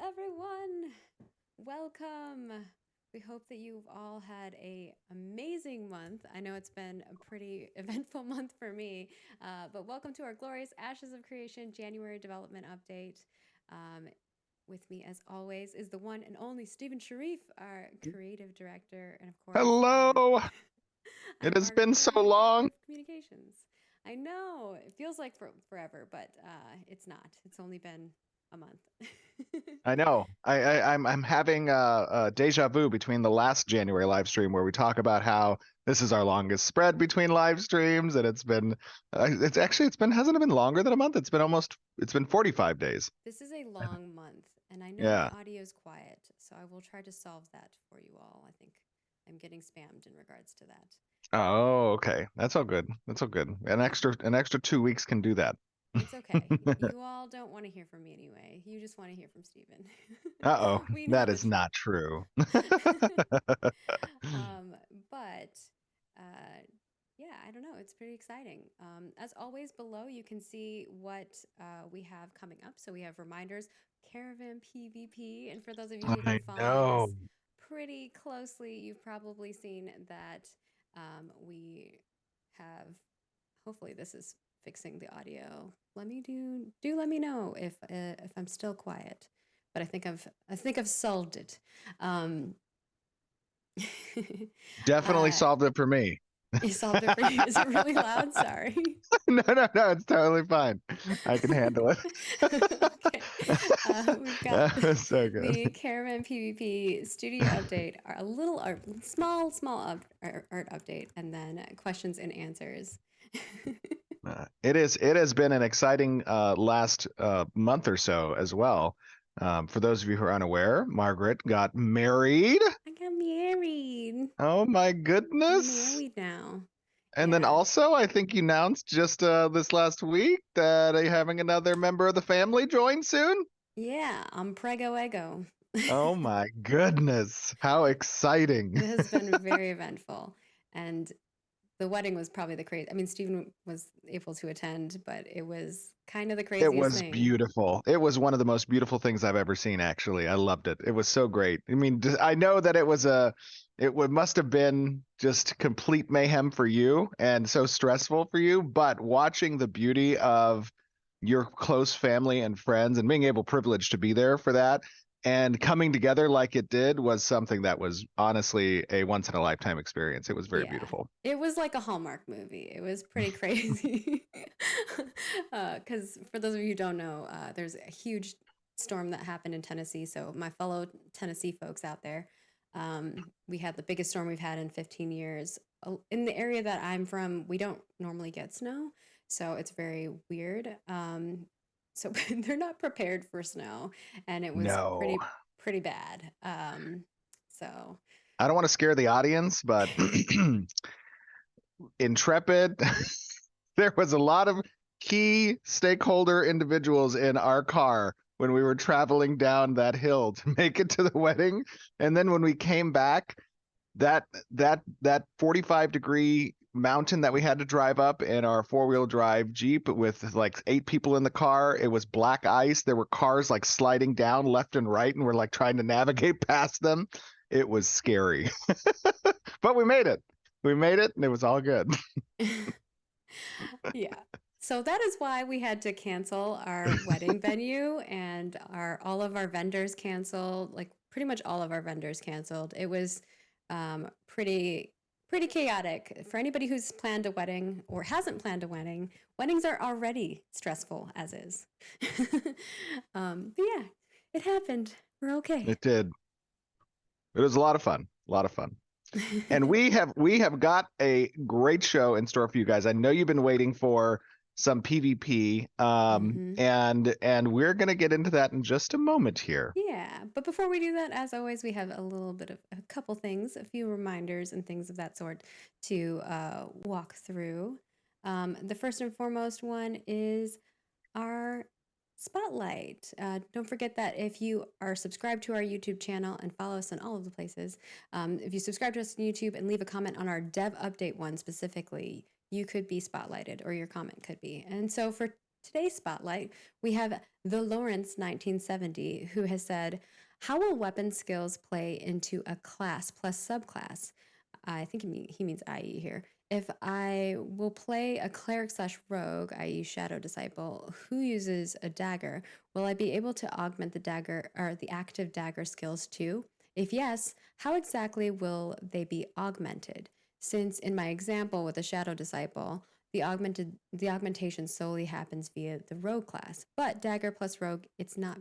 everyone. Welcome. We hope that you've all had a amazing month. I know it's been a pretty eventful month for me, but welcome to our glorious Ashes of Creation January development update. Um, with me, as always, is the one and only Stephen Sharif, our creative director, and of course, Hello. It I'm has Margaret, been the so director long. of communications. I know it feels like forever, but it's not. It's only been a month. I know. I'm having deja vu between the last January live stream where we talk about how this is our longest spread between live streams, and it's been hasn't it been longer than a month? It's been 45 days. This is a long month, and I know my Yeah. audio is quiet, so I will try to solve that for you all. I think I'm getting spammed in regards to that. Oh, okay. That's all good. That's all good. Yeah, An extra 2 weeks can do that. it's okay. You all don't want to hear from me anyway. You just want to hear from Steven. Uh-oh, We know that the is truth. not true. um, but yeah, I don't know. It's pretty exciting. As always, below you can see what we have coming up. So we have reminders, Caravan PVP, and for those of you who've I been following know. us pretty closely, you've probably seen that we have. Hopefully, this is fixing the audio. Let me know if I'm still quiet. But I think I've solved it. Um, Definitely uh, solved it for me. you solved it for you. Is it really loud? Sorry. No, no, no, it's totally fine. I can handle it. Okay. We've got That was so good. the Caravan PvP studio update, a little art, small art update, and then questions and answers. It has been an exciting last month or so as well. For those of you who are unaware, Margaret got married. I got married. Oh my I'm goodness. married now. And then Yeah. also, I think you announced just this last week that having another member of the family join soon. Yeah, I'm prego ego. Oh my goodness. How exciting. It has been very eventful. And the wedding was probably the crazy. I mean, Stephen was able to attend, but it was kind of the It craziest was thing. beautiful. It was one of the most beautiful things I've ever seen, actually. I loved it. It was so great. I mean, I know that must have been just complete mayhem for you and so stressful for you, but watching the beauty of your close family and friends and being able privileged to be there for that and coming together like it did was something that was honestly a once in a lifetime experience. It was very Yeah. beautiful. It was like a Hallmark movie. It was pretty crazy. Because for those of you who don't know, there's a huge storm that happened in Tennessee. So, my fellow Tennessee folks out there, we had the biggest storm we've had in 15 years. In the area that I'm from, we don't normally get snow. So, it's very weird. So, they're not prepared for snow. And it was No. pretty bad. So, I don't want to scare the audience, but Intrepid, there was a lot of key stakeholder individuals in our car when we were traveling down that hill to make it to the wedding. And then when we came back, that 45-degree mountain that we had to drive up in our four-wheel drive Jeep with like 8 people in the car, it was black ice. There were cars like sliding down left and right, and we're like trying to navigate past them. It was scary. But we made it. We made it and it was all good. yeah. So that is why we had to cancel our wedding venue and our all of our vendors canceled, like pretty much all of our vendors canceled. It was pretty chaotic. For anybody who's planned a wedding or hasn't planned a wedding, weddings are already stressful as is. But yeah, it happened. We're okay. It did. It was a lot of fun. A lot of fun. And we have got a great show in store for you guys. I know you've been waiting for some PvP, hmm and we're gonna get into that in just a moment here. Yeah, but before we do that, as always, we have a little bit of a couple things, a few reminders and things of that sort to walk through. The first and foremost one is our spotlight. Don't forget that if you are subscribed to our YouTube channel and follow us on all of the places, if you subscribe to us on YouTube and leave a comment on our dev update one specifically, you could be spotlighted or your comment could be. And so for today's spotlight, we have the Lawrence 1970, who has said, how will weapon skills play into a class plus subclass? I think he means IE here. If I will play a cleric slash rogue, i.e., shadow disciple, who uses a dagger, will I be able to augment the dagger or the active dagger skills too? If yes, how exactly will they be augmented? Since in my example with the shadow disciple, the augmentation solely happens via the rogue class, but dagger plus rogue, it's not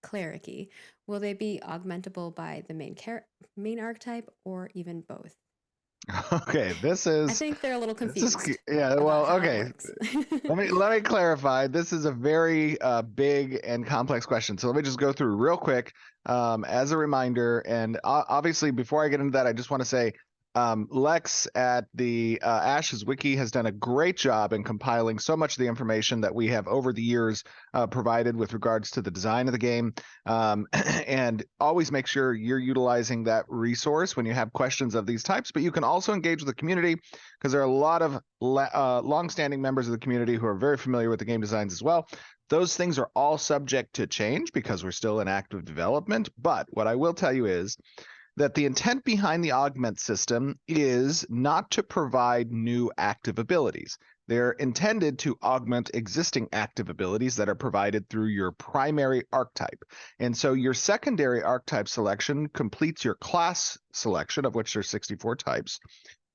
clericy. Will they be augmentable by the main archetype or even both? Okay, I think they're a little this is confused yeah. about Well, how it okay. works. Let me clarify. This is a very big and complex question. So let me just go through real quick as a reminder. And obviously, before I get into that, I just want to say Lex at the Ashes Wiki has done a great job in compiling so much of the information that we have over the years provided with regards to the design of the game. And always make sure you're utilizing that resource when you have questions of these types. But you can also engage with the community because there are a lot of longstanding members of the community who are very familiar with the game designs as well. Those things are all subject to change because we're still in active development. But what I will tell you is that the intent behind the augment system is not to provide new active abilities. They're intended to augment existing active abilities that are provided through your primary archetype. And so your secondary archetype selection completes your class selection, of which there's 64 types,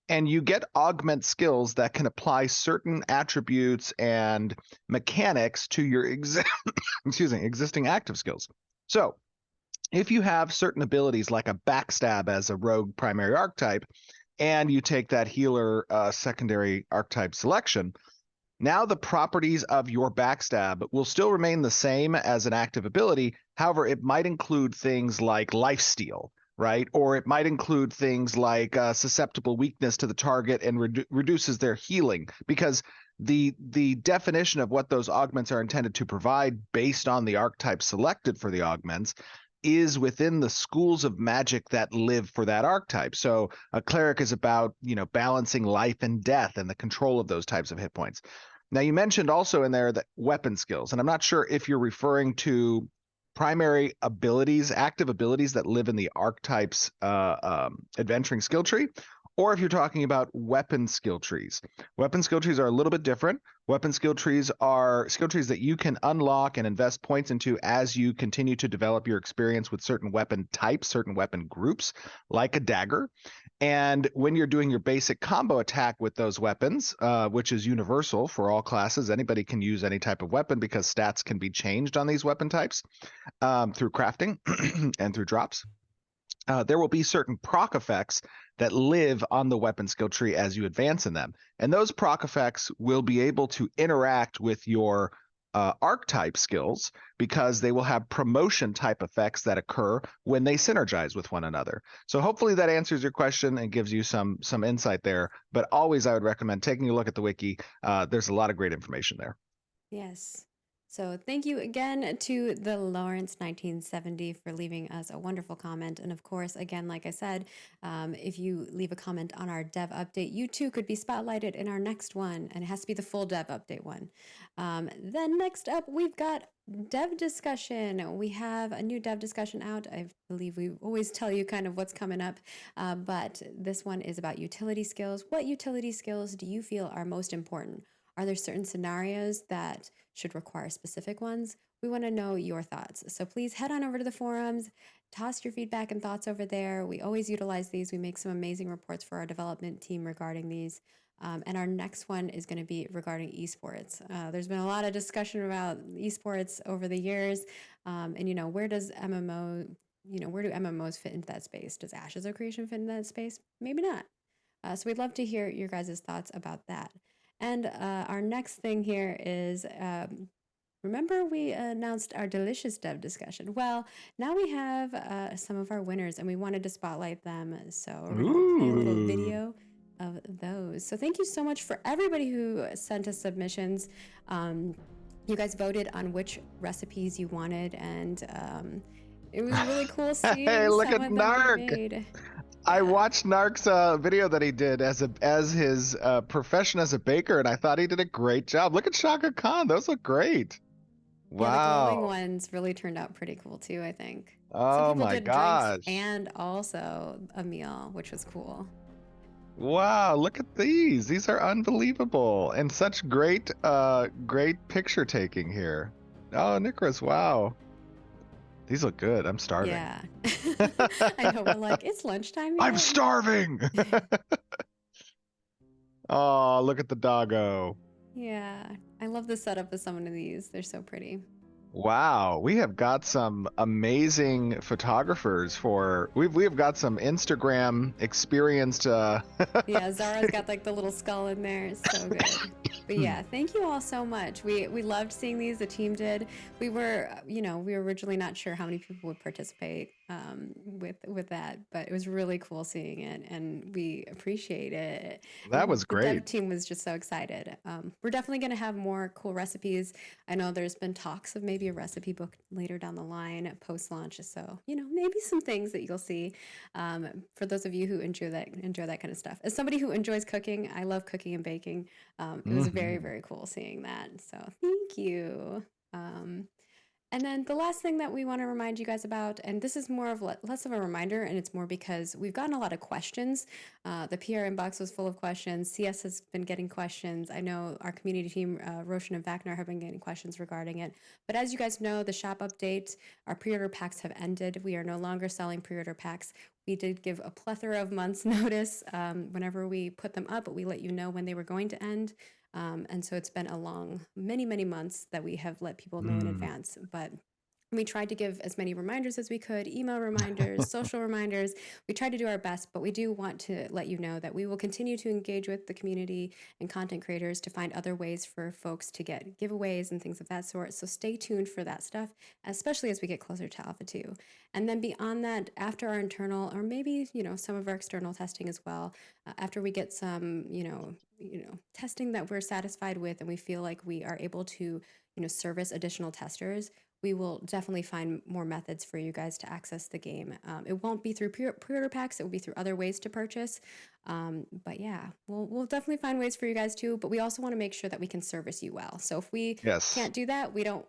and you get augment skills that can apply certain attributes and mechanics to your existing active skills. So if you have certain abilities like a backstab as a rogue primary archetype, and you take that healer secondary archetype selection, now the properties of your backstab will still remain the same as an active ability. However, it might include things like lifesteal, right? Or it might include things like susceptible weakness to the target and reduces their healing, because the definition of what those augments are intended to provide based on the archetype selected for the augments is within the schools of magic that live for that archetype. So a cleric is about, balancing life and death and the control of those types of hit points. Now, you mentioned also in there that weapon skills, and I'm not sure if you're referring to primary abilities, active abilities that live in the archetype's adventuring skill tree, or if you're talking about weapon skill trees. Weapon skill trees are a little bit different. Weapon skill trees are skill trees that you can unlock and invest points into as you continue to develop your experience with certain weapon types, certain weapon groups, like a dagger. And when you're doing your basic combo attack with those weapons, which is universal for all classes, anybody can use any type of weapon because stats can be changed on these weapon types through crafting and through drops. There will be certain proc effects that live on the weapon skill tree as you advance in them. And those proc effects will be able to interact with your archetype skills because they will have promotion type effects that occur when they synergize with one another. So hopefully that answers your question and gives you some insight there. But always I would recommend taking a look at the wiki. There's a lot of great information there. Yes. So thank you again to the Lawrence 1970 for leaving us a wonderful comment. And of course, again, like I said, if you leave a comment on our dev update, you too could be spotlighted in our next one. And it has to be the full dev update one. Then next up, we've got dev discussion. We have a new dev discussion out. I believe we always tell you kind of what's coming up. But this one is about utility skills. What utility skills do you feel are most important? Are there certain scenarios that should require specific ones? We want to know your thoughts. So please head on over to the forums, toss your feedback and thoughts over there. We always utilize these. We make some amazing reports for our development team regarding these. And our next one is going to be regarding esports. There's been a lot of discussion about esports over the years. And, where does MMO, where do MMOs fit into that space? Does Ashes of Creation fit into that space? Maybe not. So we'd love to hear your guys' thoughts about that. And our next thing here is remember we announced our delicious dev discussion. Well, now we have some of our winners and we wanted to spotlight them. So we're going to play a little video of those. So thank you so much for everybody who sent us submissions. You guys voted on which recipes you wanted, and it was really cool seeing Hey, look some at of them be Nark. made. I Yeah. watched Narc's video that he did as his profession as a baker, and I thought he did a great job. Look at Shaka Khan; those look great. Yeah, the glowing Wow. ones really turned out pretty cool too, I think. Some Oh people my did drinks gosh. and also a meal, which was cool. Wow, look at these. These are unbelievable and such great picture taking here. Oh, Nicholas, wow. These look good. I'm starving. Yeah. I know, we're like, it's lunchtime I'm yet? starving. Oh, look at the doggo. Yeah. I love the setup of some of these. They're so pretty. Wow, we have got some amazing photographers for we have got some Instagram experienced Yeah, Zara's got like the little skull in there. It's so good. But yeah, thank you all so much. We loved seeing these. The team did. We were, we were originally not sure how many people would participate with that, but it was really cool seeing it, and we appreciate it. that was The great. dev team was just so excited. We're definitely going to have more cool recipes. I know there's been talks of maybe a recipe book later down the line post launch. So maybe some things that you'll see for those of you who enjoy that kind of stuff. As somebody who enjoys cooking, I love cooking and baking. It was very, Mhm. very cool seeing that. So thank you. Um, and then the last thing that we want to remind you guys about, and this is more of less of a reminder, and it's more because we've gotten a lot of questions. The PR inbox was full of questions. CS has been getting questions. I know our community team, Roshan and Vacner, have been getting questions regarding it. But as you guys know, the shop update, our pre-order packs have ended. We are no longer selling pre-order packs. We did give a plethora of months notice whenever we put them up, but we let you know when they were going to end. And so it's been a long, many, many months that we have let people know in Mm. advance. But we tried to give as many reminders as we could, email reminders, social reminders. We tried to do our best, but we do want to let you know that we will continue to engage with the community and content creators to find other ways for folks to get giveaways and things of that sort. So stay tuned for that stuff, especially as we get closer to Alpha 2. And then beyond that, after our internal, or maybe, some of our external testing as well, after we get some, testing that we're satisfied with and we feel like we are able to, service additional testers, we will definitely find more methods for you guys to access the game. It won't be through pre-order packs. It will be through other ways to purchase. But yeah, we'll definitely find ways for you guys too. But we also want to make sure that we can service you well. So if we Yes. can't do that, we don't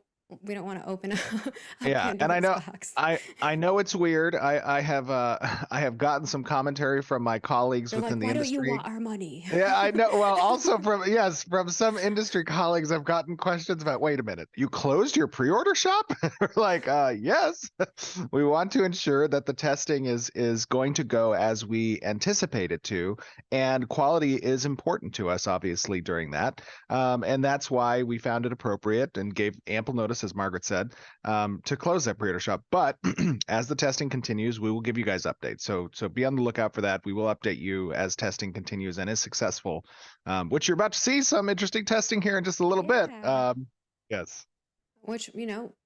want to open a Yeah, and Pandora's box. I know it's weird. I have I have gotten some commentary from my colleagues They're within like, the why don't you industry. want our money? Yeah, I know. Well, also from some industry colleagues, I've gotten questions about, wait a minute, you closed your pre-order shop? We're like, yes. We want to ensure that the testing is going to go as we anticipate it to, and quality is important to us, obviously, during that. And that's why we found it appropriate and gave ample notice, as Margaret said, to close that pre-order shop. But as the testing continues, we will give you guys updates. So be on the lookout for that. We will update you as testing continues and is successful, which you're about to see some interesting testing here in just a little bit. Yeah. Yes. Which,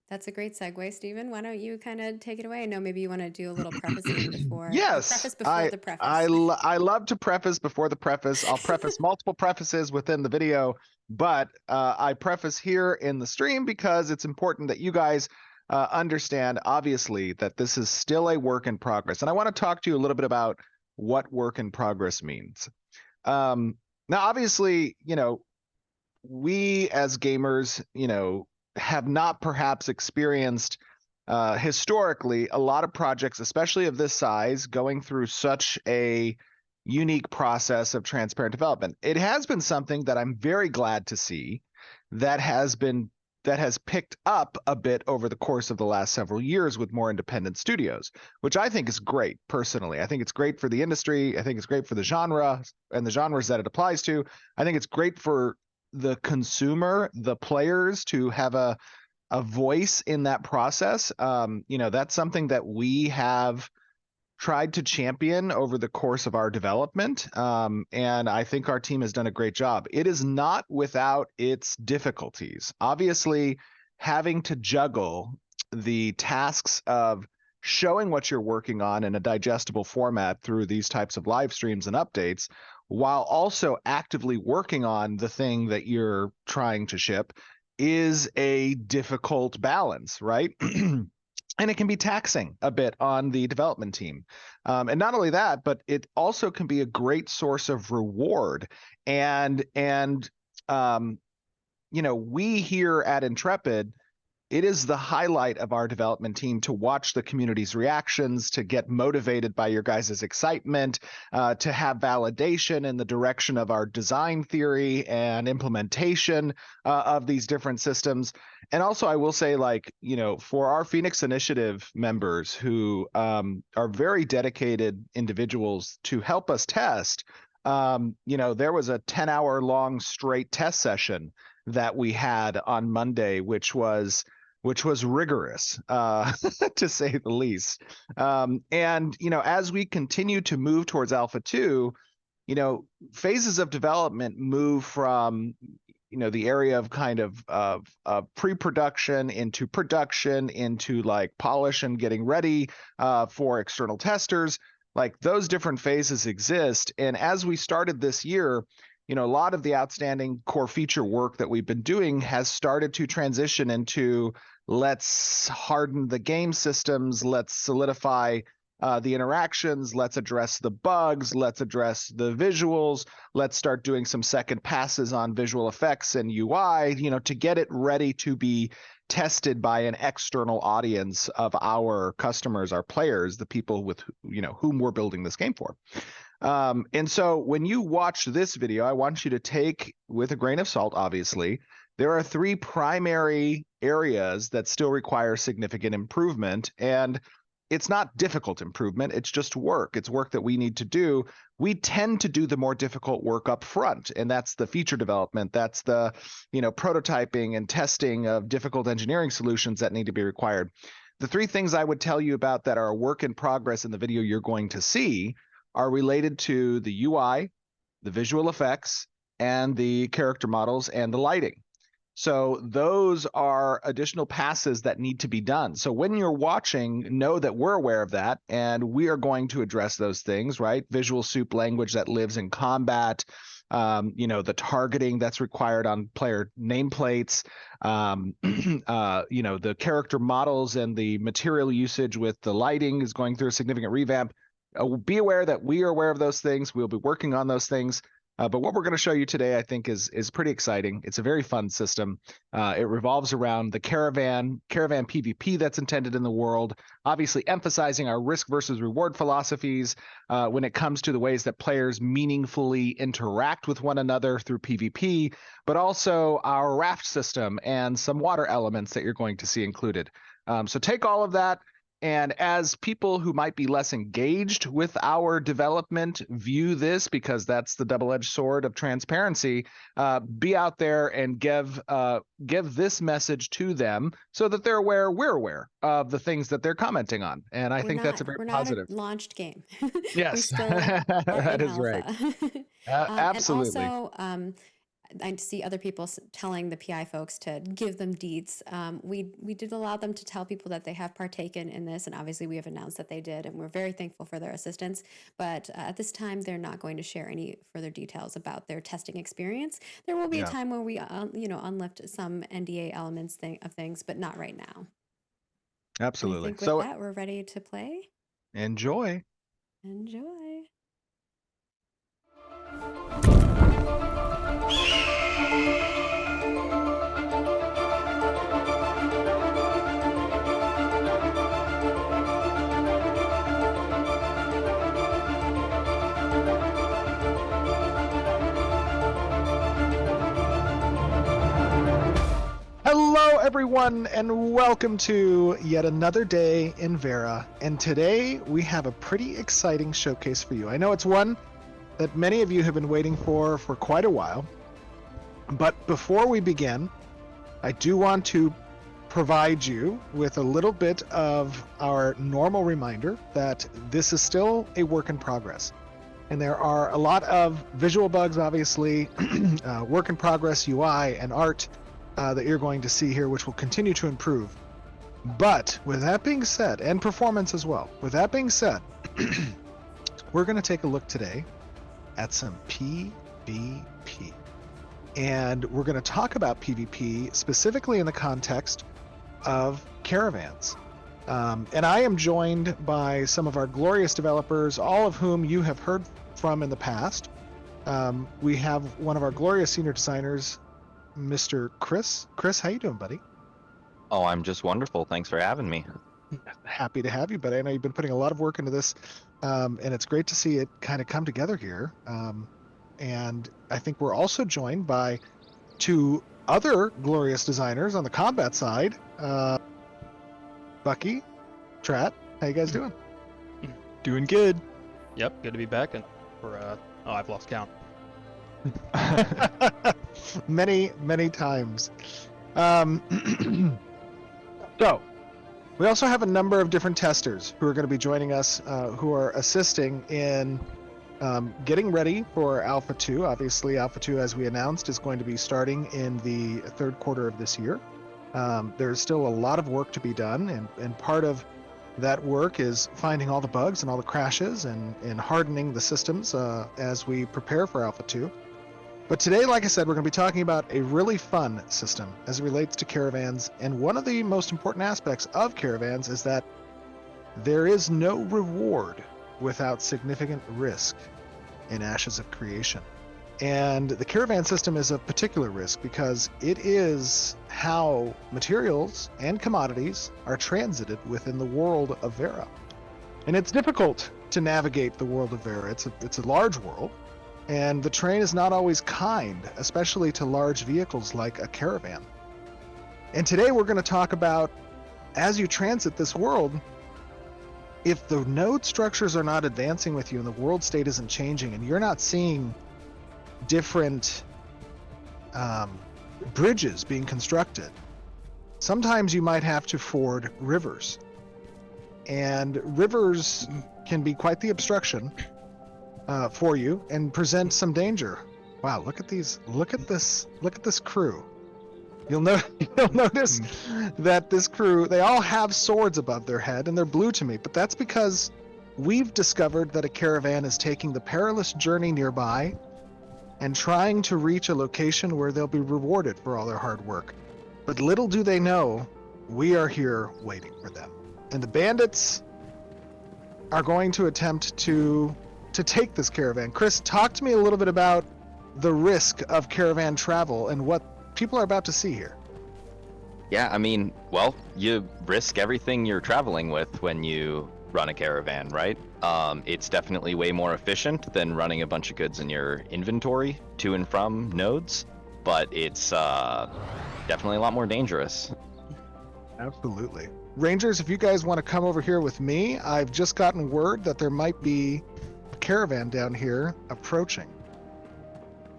that's a great segue, Stephen. Why don't you kind of take it away? I know maybe you want to do a little prefacing before the Yes, preface before the preface. I love to preface before the preface. I'll preface multiple prefaces within the video, but I preface here in the stream because it's important that you guys understand, obviously, that this is still a work in progress. And I want to talk to you a little bit about what work in progress means. Now, obviously, we as gamers, have not perhaps experienced historically a lot of projects, especially of this size, going through such a unique process of transparent development. It has been something that I'm very glad to see that has picked up a bit over the course of the last several years with more independent studios, which I think is great personally. I think it's great for the industry. I think it's great for the genre and the genres that it applies to. I think it's great for the consumer, the players, to have a voice in that process. That's something that we have tried to champion over the course of our development. And I think our team has done a great job. It is not without its difficulties. Obviously, having to juggle the tasks of showing what you're working on in a digestible format through these types of live streams and updates, while also actively working on the thing that you're trying to ship, is a difficult balance, right? and it can be taxing a bit on the development team. And not only that, but it also can be a great source of reward. And we here at Intrepid, it is the highlight of our development team to watch the community's reactions, to get motivated by your guys' excitement, to have validation in the direction of our design theory and implementation of these different systems. And also, I will say, for our Phoenix Initiative members who are very dedicated individuals to help us test, there was a 10-hour long straight test session that we had on Monday, which was rigorous, to say the least. As we continue to move towards Alpha 2, phases of development move from the area of kind of pre-production into production, into like polish and getting ready for external testers. Like, those different phases exist. And as we started this year, a lot of the outstanding core feature work that we've been doing has started to transition into, let's harden the game systems, let's solidify the interactions, let's address the bugs, let's address the visuals, let's start doing some second passes on visual effects and UI, to get it ready to be tested by an external audience of our customers, our players, the people with whom we're building this game for. And so when you watch this video, I want you to take with a grain of salt, obviously. There are 3 primary areas that still require significant improvement, and it's not difficult improvement, it's just work. It's work that we need to do. We tend to do the more difficult work up front, and that's the feature development, that's the prototyping and testing of difficult engineering solutions that need to be required. The 3 things I would tell you about that are a work in progress in the video you're going to see are related to the UI, the visual effects, and the character models and the lighting. So those are additional passes that need to be done. So when you're watching, know that we're aware of that, and we are going to address those things, right? Visual soup language that lives in combat, the targeting that's required on player nameplates, the character models and the material usage with the lighting is going through a significant revamp. Be aware that we are aware of those things. We'll be working on those things. But what we're going to show you today, I think, is pretty exciting. It's a very fun system. It revolves around the Caravan PVP that's intended in the world, obviously emphasizing our risk versus reward philosophies when it comes to the ways that players meaningfully interact with one another through PvP, but also our raft system and some water elements that you're going to see included. So take all of that. And as people who might be less engaged with our development view this, because that's the double-edged sword of transparency, be out there and give this message to them so that they're aware we're aware of the things that they're commenting on. And I think that's a very positive. We're not a launched game. Yes, We still are that in is right. alpha. Absolutely. And also, I see other people telling the PI folks to give them deeds. We did allow them to tell people that they have partaken in this, and obviously we have announced that they did, and we're very thankful for their assistance. But at this time, they're not going to share any further details about their testing experience. There will be a time where we, unlift some NDA elements of things, but not right now. Absolutely. And I think with that, we're ready to play. Enjoy. Enjoy. Hello, everyone, and welcome to yet another day in Vera. And today we have a pretty exciting showcase for you. I know it's one that many of you have been waiting for quite a while. But before we begin, I do want to provide you with a little bit of our normal reminder that this is still a work in progress. And there are a lot of visual bugs, obviously, work in progress UI and art that you're going to see here, which will continue to improve. But with that being said, and performance as well, with that being said, we're going to take a look today at some PvP. And we're going to talk about PvP specifically in the context of caravans. And I am joined by some of our glorious developers, all of whom you have heard from in the past. We have one of our glorious senior designers, Mr. Chris. Chris, how you doing, buddy? Oh, I'm just wonderful. Thanks for having me. Happy to have you, buddy. I know you've been putting a lot of work into this, and it's great to see it kind of come together here. And I think we're also joined by two other glorious designers on the combat side. Bucky, Trat, how you guys doing? Doing good. Yep, good to be back. And I've lost count. many times. So, we also have a number of different testers who are going to be joining us, who are assisting in getting ready for Alpha 2. Obviously, Alpha 2, as we announced, is going to be starting in the third quarter of this year. There's still a lot of work to be done, and part of that work is finding all the bugs and all the crashes and hardening the systems as we prepare for Alpha 2. But today, like I said, we're going to be talking about a really fun system as it relates to caravans. And one of the most important aspects of caravans is that there is no reward without significant risk in Ashes of Creation. And the caravan system is of particular risk because it is how materials and commodities are transited within the world of Vera. And it's difficult to navigate the world of Vera. It's a large world. And the terrain is not always kind, especially to large vehicles like a caravan. And today we're going to talk about, as you transit this world, if the node structures are not advancing with you and the world state isn't changing and you're not seeing different bridges being constructed, sometimes you might have to ford rivers. And rivers can be quite the obstruction for you and present some danger. Wow, look at these. Look at this crew. You'll notice that this crew, they all have swords above their head and they're blue to me, but that's because we've discovered that a caravan is taking the perilous journey nearby and trying to reach a location where they'll be rewarded for all their hard work. But little do they know, we are here waiting for them. And the bandits are going to attempt to take this caravan. Chris, talk to me a little bit about the risk of caravan travel and what people are about to see here. Yeah, I mean, well, you risk everything you're traveling with when you run a caravan, right? It's definitely way more efficient than running a bunch of goods in your inventory to and from nodes, but it's definitely a lot more dangerous. Absolutely. Rangers, if you guys want to come over here with me, I've just gotten word that there might be caravan down here approaching,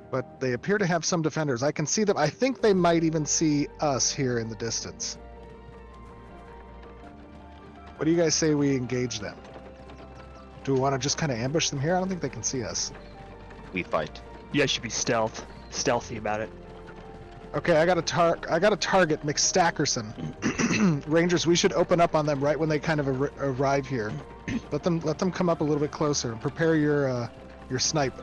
but they appear to have some defenders. I can see them. I think they might even see us here in the distance. What do you guys say we engage them? Do we want to just kind of ambush them here? I don't think they can see us. We fight. You guys should be stealthy about it. Okay, I got a target McStackerson. Rangers, we should open up on them right when they kind of arrive here. Let them come up a little bit closer and prepare your snipe.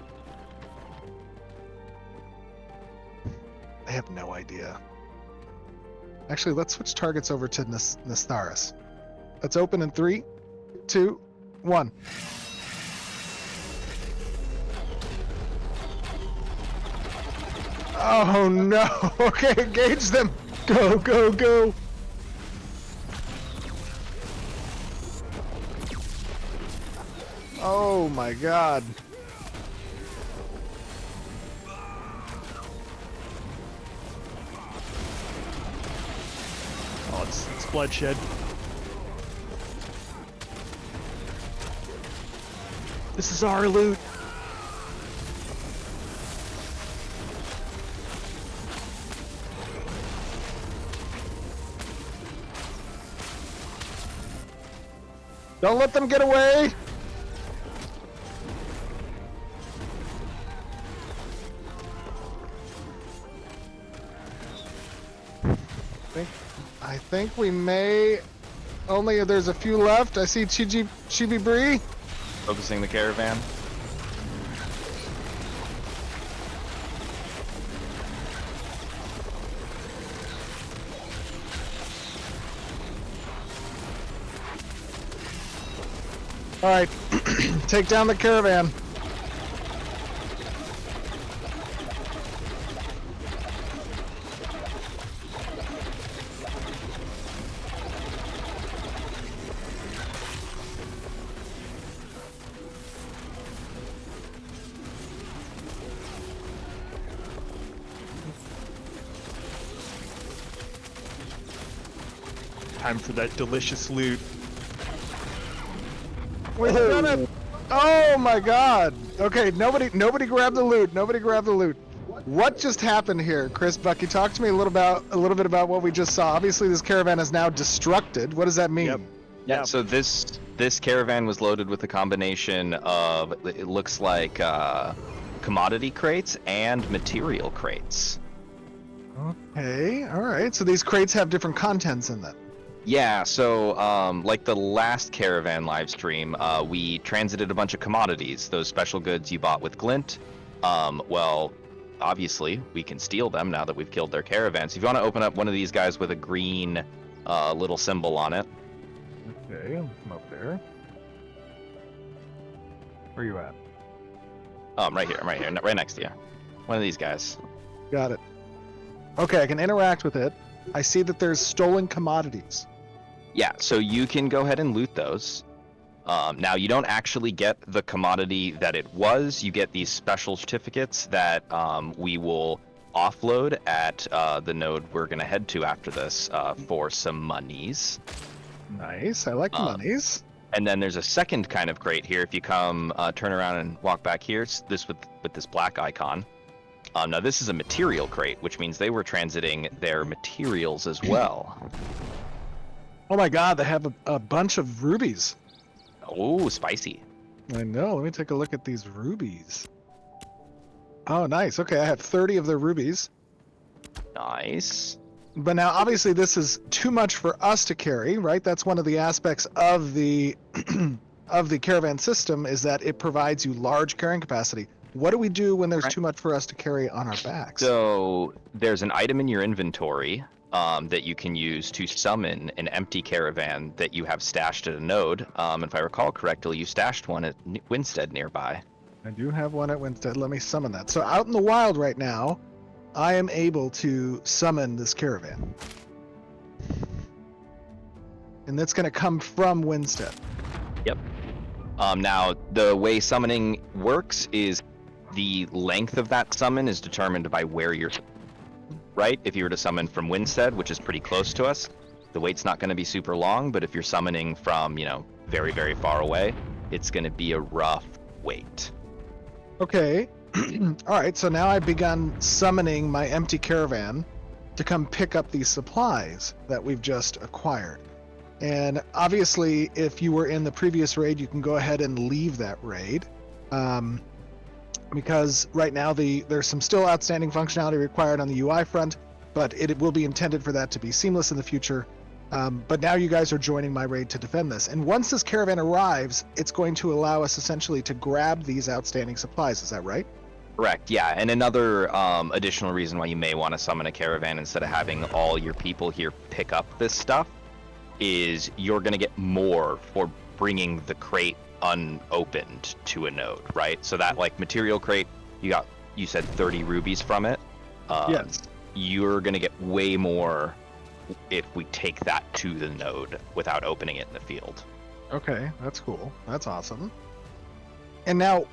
I have no idea. Actually, let's switch targets over to Nestharis. Let's open in 3, 2, 1. Oh no! Okay, engage them! Go, go, go! Oh my god. Oh, it's bloodshed. This is our loot. Don't let them get away! I think we may... Only there's a few left. I see Chibi Bree. Focusing the caravan. All right, take down the caravan. Time for that delicious loot. We've done it. Oh my God. Okay, nobody grab the loot. Nobody grab the loot. What just happened here, Chris, Bucky? Talk to me a little bit about what we just saw. Obviously, this caravan is now destructed. What does that mean? Yep. Yeah, so this caravan was loaded with a combination of, it looks like commodity crates and material crates. Okay, all right. So these crates have different contents in them. Yeah, so like the last caravan live stream, we transited a bunch of commodities, those special goods you bought with Glint. Well, obviously we can steal them now that we've killed their caravan. So if you want to open up one of these guys with a green little symbol on it. Okay, I'm up there. Where you at? I'm right here, right next to you. One of these guys. Got it. Okay, I can interact with it. I see that there's stolen commodities. Yeah, so you can go ahead and loot those. Now, you don't actually get the commodity that it was. You get these special certificates that we will offload at the node we're going to head to after this for some monies. Nice. I like the monies. And then there's a second kind of crate here. If you come turn around and walk back here, it's this with this black icon. Now, this is a material crate, which means they were transiting their materials as well. Oh my God, they have a bunch of rubies. Oh, spicy. I know. Let me take a look at these rubies. Oh, nice. Okay, I have 30 of their rubies. Nice. But now, obviously, this is too much for us to carry, right? That's one of the aspects of the of the caravan system, is that it provides you large carrying capacity. What do we do when there's too much for us to carry on our backs? So there's an item in your inventory that you can use to summon an empty caravan that you have stashed at a node. If I recall correctly, you stashed one at Winstead nearby. I do have one at Winstead. Let me summon that. So out in the wild right now, I am able to summon this caravan. And that's going to come from Winstead. Yep. Now, the way summoning works is the length of that summon is determined by where you're, right? If you were to summon from Winstead, which is pretty close to us, the wait's not going to be super long, but if you're summoning from, very, very far away, it's going to be a rough wait. Okay. All right, so now I've begun summoning my empty caravan to come pick up these supplies that we've just acquired. And obviously, if you were in the previous raid, you can go ahead and leave that raid. Because right now there's some still outstanding functionality required on the UI front, but it will be intended for that to be seamless in the future. But now you guys are joining my raid to defend this. And once this caravan arrives, it's going to allow us essentially to grab these outstanding supplies. Is that right? Correct, yeah. And another additional reason why you may want to summon a caravan instead of having all your people here pick up this stuff is you're going to get more for bringing the crate unopened to a node, right? So that material crate, you said 30 rubies from it. Yes. You're going to get way more if we take that to the node without opening it in the field. Okay, that's cool. That's awesome. And now,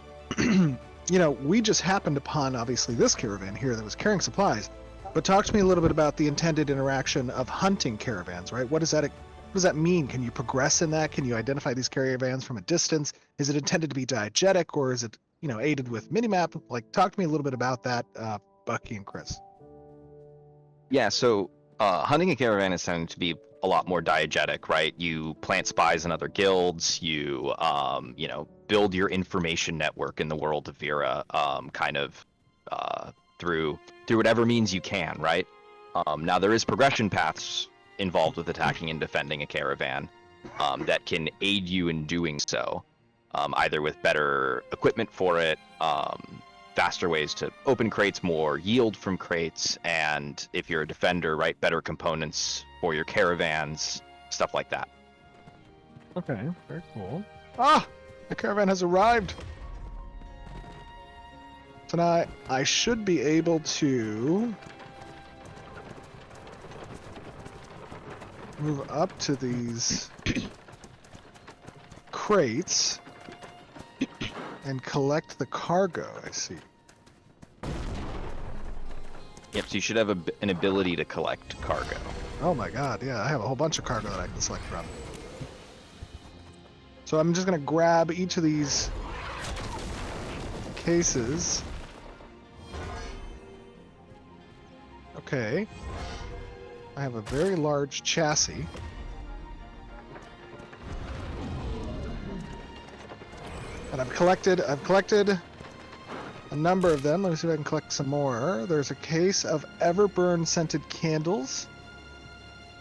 we just happened upon, obviously, this caravan here that was carrying supplies. But talk to me a little bit about the intended interaction of hunting caravans, right? What does that mean? Can you progress in that? Can you identify these caravans from a distance? Is it intended to be diegetic, or is it, aided with minimap? Talk to me a little bit about that, Bucky and Chris. Yeah, so hunting a caravan is tending to be a lot more diegetic, right? You plant spies in other guilds, you build your information network in the world of Vera, through whatever means you can, right? Now there is progression paths involved with attacking and defending a caravan that can aid you in doing so, either with better equipment for it, faster ways to open crates, more yield from crates, and if you're a defender, right, better components for your caravans, stuff like that. Okay, very cool. Ah, the caravan has arrived. So now I should be able to move up to these crates and collect the cargo, I see. Yep, so you should have an ability to collect cargo. Oh my god, yeah, I have a whole bunch of cargo that I can select from. So I'm just gonna grab each of these cases. Okay. I have a very large chassis. And I've collected a number of them. Let me see if I can collect some more. There's a case of Everburn scented candles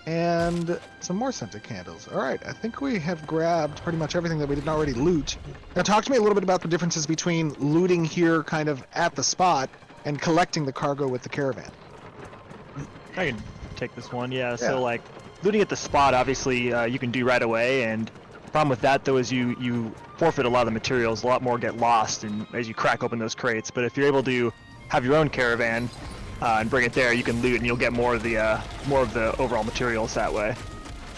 and some more scented candles. All right, I think we have grabbed pretty much everything that we didn't already loot. Now talk to me a little bit about the differences between looting here kind of at the spot and collecting the cargo with the caravan. I can take this one. Yeah. Yeah. So like looting at the spot, obviously you can do right away, and the problem with that though is you forfeit a lot of the materials. A lot more get lost, and as you crack open those crates. But if you're able to have your own caravan and bring it there, you can loot, and you'll get more of the overall materials that way.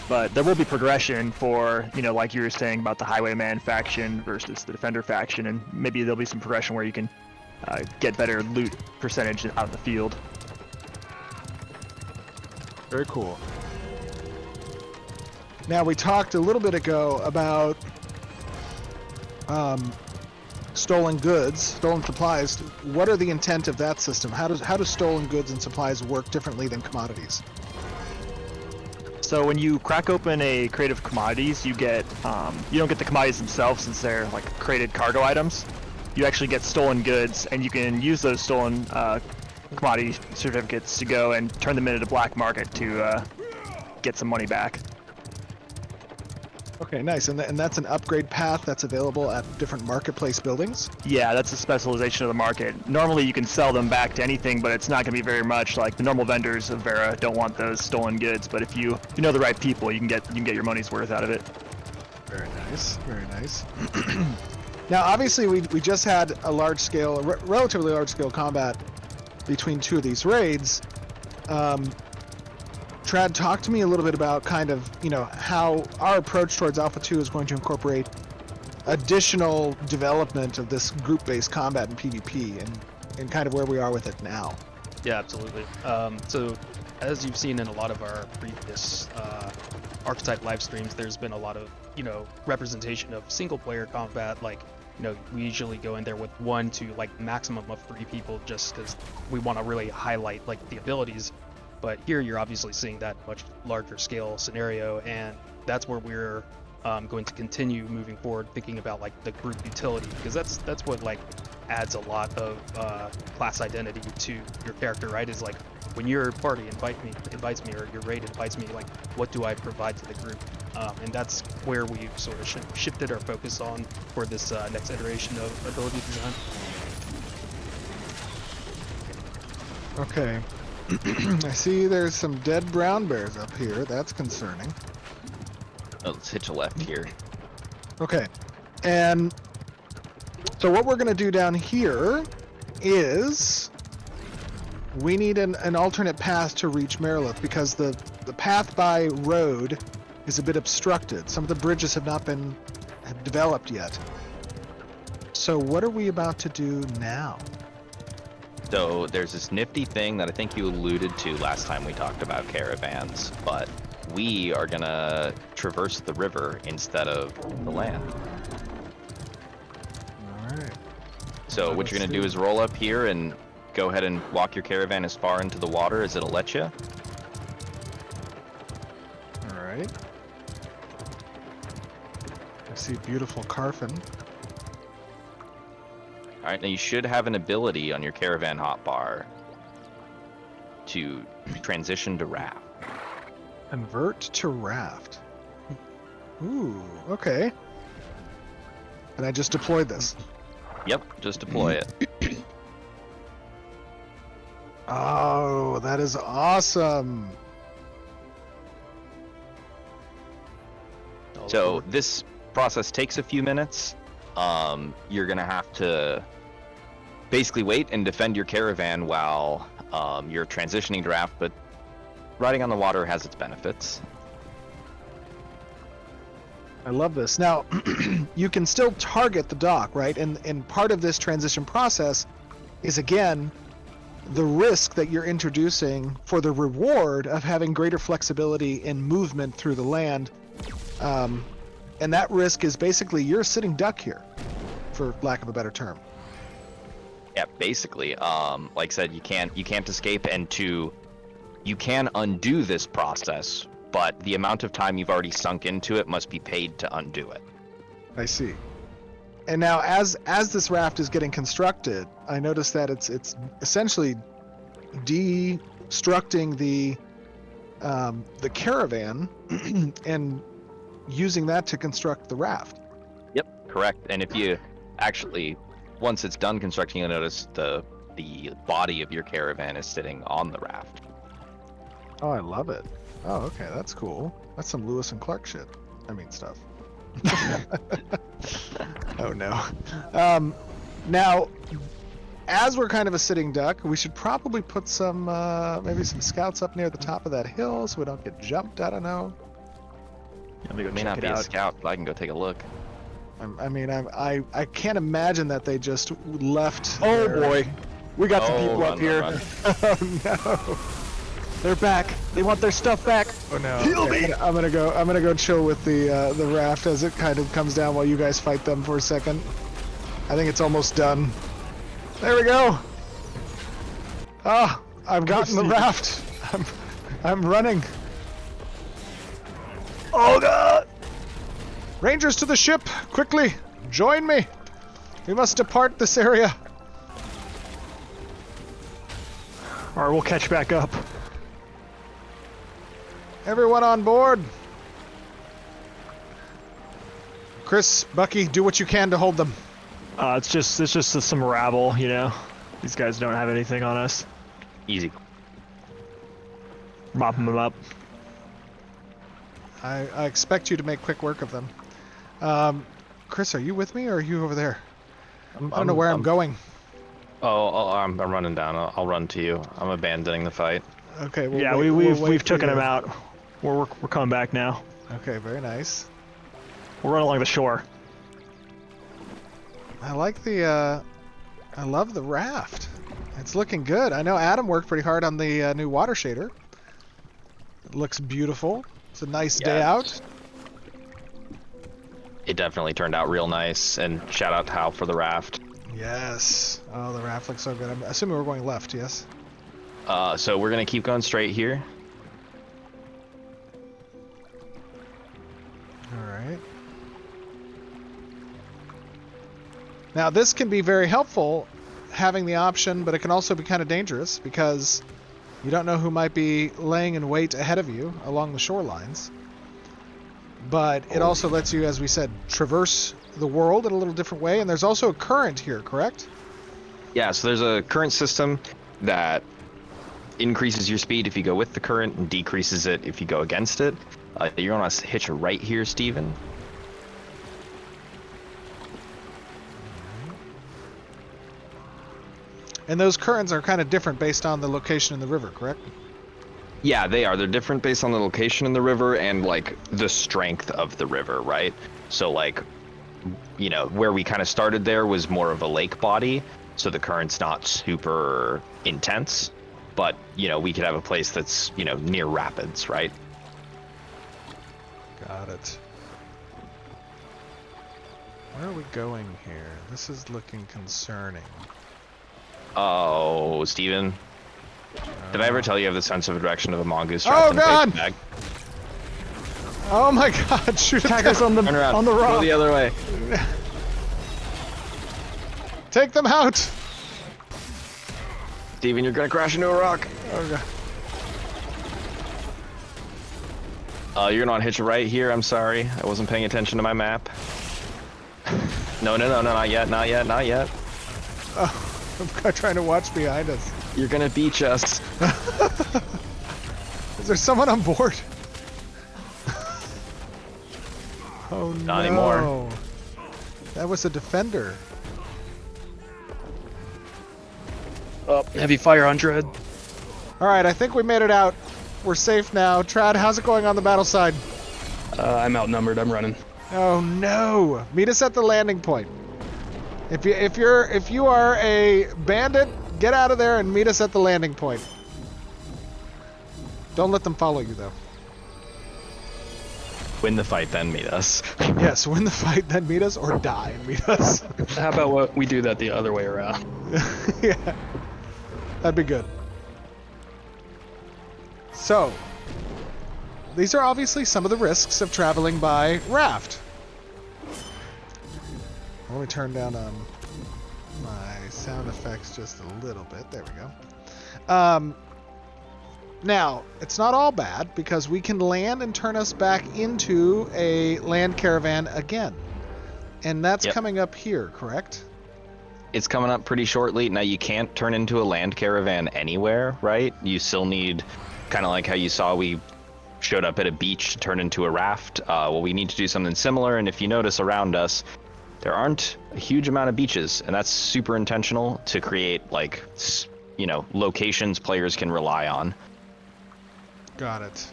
But there will be progression for, you know, like you were saying about the Highwayman faction versus the Defender faction, and maybe there'll be some progression where you can get better loot percentage out of the field. Very cool. Now we talked a little bit ago about stolen goods, stolen supplies. What are the intent of that system? How do stolen goods and supplies work differently than commodities? So when you crack open a crate of commodities, you get you don't get the commodities themselves since they're like crated cargo items. You actually get stolen goods, and you can use those stolen commodity certificates to go and turn them into the black market to get some money back. Okay, nice. And that's an upgrade path that's available at different marketplace buildings? Yeah, that's a specialization of the market. Normally you can sell them back to anything, but it's not going to be very much. Like the normal vendors of Vera don't want those stolen goods, but if you know the right people, you can get your money's worth out of it. Very nice, very nice. Now, obviously, we just had a large-scale, relatively large-scale combat between two of these raids. Trad, talk to me a little bit about kind of, you know, how our approach towards Alpha 2 is going to incorporate additional development of this group-based combat in PvP and kind of where we are with it now. Yeah, absolutely. So as you've seen in a lot of our previous archetype live streams, there's been a lot of, you know, representation of single player combat. Like, you know, we usually go in there with 1 to like maximum of 3 people just because we want to really highlight like the abilities. But here you're obviously seeing that much larger scale scenario, and that's where we're going to continue moving forward, thinking about like the group utility, because that's what like adds a lot of class identity to your character, right? Is like when your party invites me, or your raid invites me, like what do I provide to the group? And that's where we sort of shifted our focus on for this next iteration of ability design. Okay. I see there's some dead brown bears up here. That's concerning. Oh, let's hitch a left here. Okay. And so what we're going to do down here is we need an alternate path to reach Marilith, because the path by road is a bit obstructed. Some of the bridges have not been developed yet. So what are we about to do now? So there's this nifty thing that I think you alluded to last time we talked about caravans, but we are gonna traverse the river instead of the land. All right. So what you're gonna do is roll up here and go ahead and walk your caravan as far into the water as it'll let you. All right. I see beautiful Carfin. All right, now you should have an ability on your caravan hotbar to transition to raft. Convert to raft. Ooh, okay. And I just deployed this. Yep, just deploy it. Oh, that is awesome. So this process takes a few minutes. You're gonna have to basically wait and defend your caravan while you're transitioning to raft, but riding on the water has its benefits. I love this. Now, you can still target the dock, right? And part of this transition process is, again, the risk that you're introducing for the reward of having greater flexibility in movement through the land. And that risk is basically you're a sitting duck here, for lack of a better term. Yeah, basically. Like I said, you can't escape, and you can undo this process, but the amount of time you've already sunk into it must be paid to undo it. I see. And now, as this raft is getting constructed, I noticed that it's essentially destructing the caravan and using that to construct the raft. Yep, correct. And if you actually, once it's done constructing, you'll notice the body of your caravan is sitting on the raft. Oh, I love it. Oh, okay, that's cool. That's some Lewis and Clark shit. I mean, stuff. Oh no. Now, as we're kind of a sitting duck, we should probably put some maybe some scouts up near the top of that hill so we don't get jumped. I don't know. Let me go It may check not it be a out. scout, but I can go take a look. I can't imagine that they just left. Oh their- boy, we got some people run, up here. run. Oh no. They're back. They want their stuff back. Oh no. Heal Okay, me! I'm gonna go chill with the raft as it kind of comes down while you guys fight them for a second. I think it's almost done. There we go. Ah, I've gotten the raft. I'm running. Oh god! Rangers to the ship, quickly, join me. We must depart this area. All right, we'll catch back up. Everyone on board. Chris, Bucky, do what you can to hold them. It's just some rabble, you know. These guys don't have anything on us. Easy. Mopping them up. I expect you to make quick work of them. Chris, are you with me or are you over there? I don't know where I'm going. I'm running down. I'll run to you. I'm abandoning the fight. Okay. Yeah, we'll wait we've for taken you. them out. We're coming back now. Okay, very nice. We're running along the shore. I like the. I love the raft. It's looking good. I know Adam worked pretty hard on the new water shader. It looks beautiful. It's a nice day Yeah. out. It definitely turned out real nice, and shout out to Hal for the raft. Yes. Oh, the raft looks so good. I'm assuming we're going left. Yes. So we're gonna keep going straight here. All right. Now this can be very helpful, having the option, but it can also be kind of dangerous because you don't know who might be laying in wait ahead of you along the shorelines. But it also lets you, as we said, traverse the world in a little different way, and there's also a current here, correct? Yeah, so there's a current system that increases your speed if you go with the current and decreases it if you go against it. You're gonna hitch a right here, Steven. And those currents are kind of different based on the location in the river, correct? Yeah, they are. They're different based on the location in the river and like the strength of the river, right? So like, you know, where we kind of started there was more of a lake body, so the current's not super intense. But, you know, we could have a place that's, you know, near rapids, right? Got it. Where are we going here? This is looking concerning. Oh, Steven. Did I ever tell you I have the sense of direction of a mongoose Oh, trapped in a God! paper bag? Oh my god, shoot Attack them. us on the Turn around. on the Go rock. the other way. Take them out! Steven, you're gonna crash into a rock. Oh god. You're gonna hitch a right here. I'm sorry. I wasn't paying attention to my map. No, not yet, not yet, not yet. Oh, I'm trying to watch behind us. You're gonna beach us. Is there someone on board? Oh no. Not anymore. That was a defender. Oh, heavy fire on Dread. All right, I think we made it out. We're safe now. Trad, how's it going on the battle side? I'm outnumbered. I'm running. Oh no! Meet us at the landing point. If you are a bandit, get out of there and meet us at the landing point. Don't let them follow you though. Win the fight, then meet us. Yes, win the fight, then meet us, or die and meet us. How about what we do that the other way around? Yeah, that'd be good. So, these are obviously some of the risks of traveling by raft. Let me turn down my sound effects just a little bit. There we go. Now, it's not all bad because we can land and turn us back into a land caravan again. And that's Yep. coming up here, correct? It's coming up pretty shortly. Now, you can't turn into a land caravan anywhere, right? You still need, kind of like how you saw we showed up at a beach to turn into a raft. Well, we need to do something similar, and if you notice around us, there aren't a huge amount of beaches, and that's super intentional to create, like, locations players can rely on. Got it.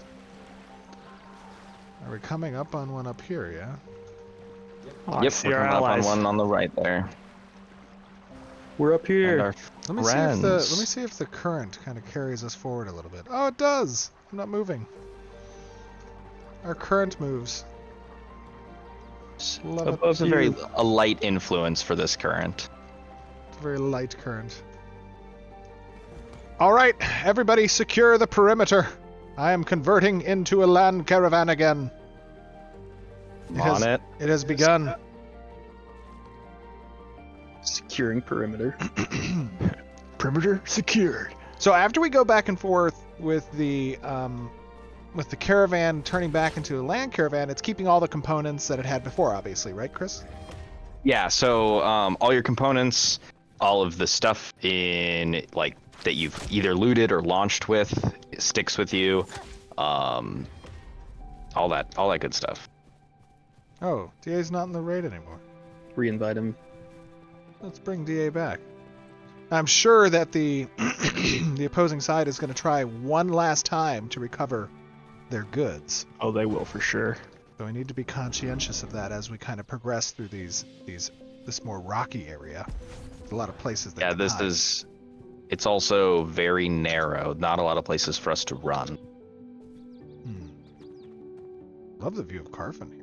Are we coming up on one up here, yeah? Oh, I Yep, see we're our coming up on allies. one on the right there. We're up And here. our Let me friends. see if the current kind of carries us forward a little bit. Oh, it does. I'm not moving. Our current moves. Love it. It's a light influence for this current. It's a very light current. All right, everybody secure the perimeter. I am converting into a land caravan again. On it. It has begun. Securing perimeter. Perimeter secured. So after we go back and forth with the caravan turning back into a land caravan, it's keeping all the components that it had before, obviously, right, Chris? Yeah, so all your components, all of the stuff in like that you've either looted or launched with sticks with you. All that good stuff. Oh, DA's not in the raid anymore. Reinvite him. Let's bring DA back. I'm sure that the the opposing side is going to try one last time to recover their goods. Oh, they will for sure. So we need to be conscientious of that as we kind of progress through this more rocky area. There's a lot of places that Yeah, can this hide. it's also very narrow. Not a lot of places for us to run. Love the view of Carfin here.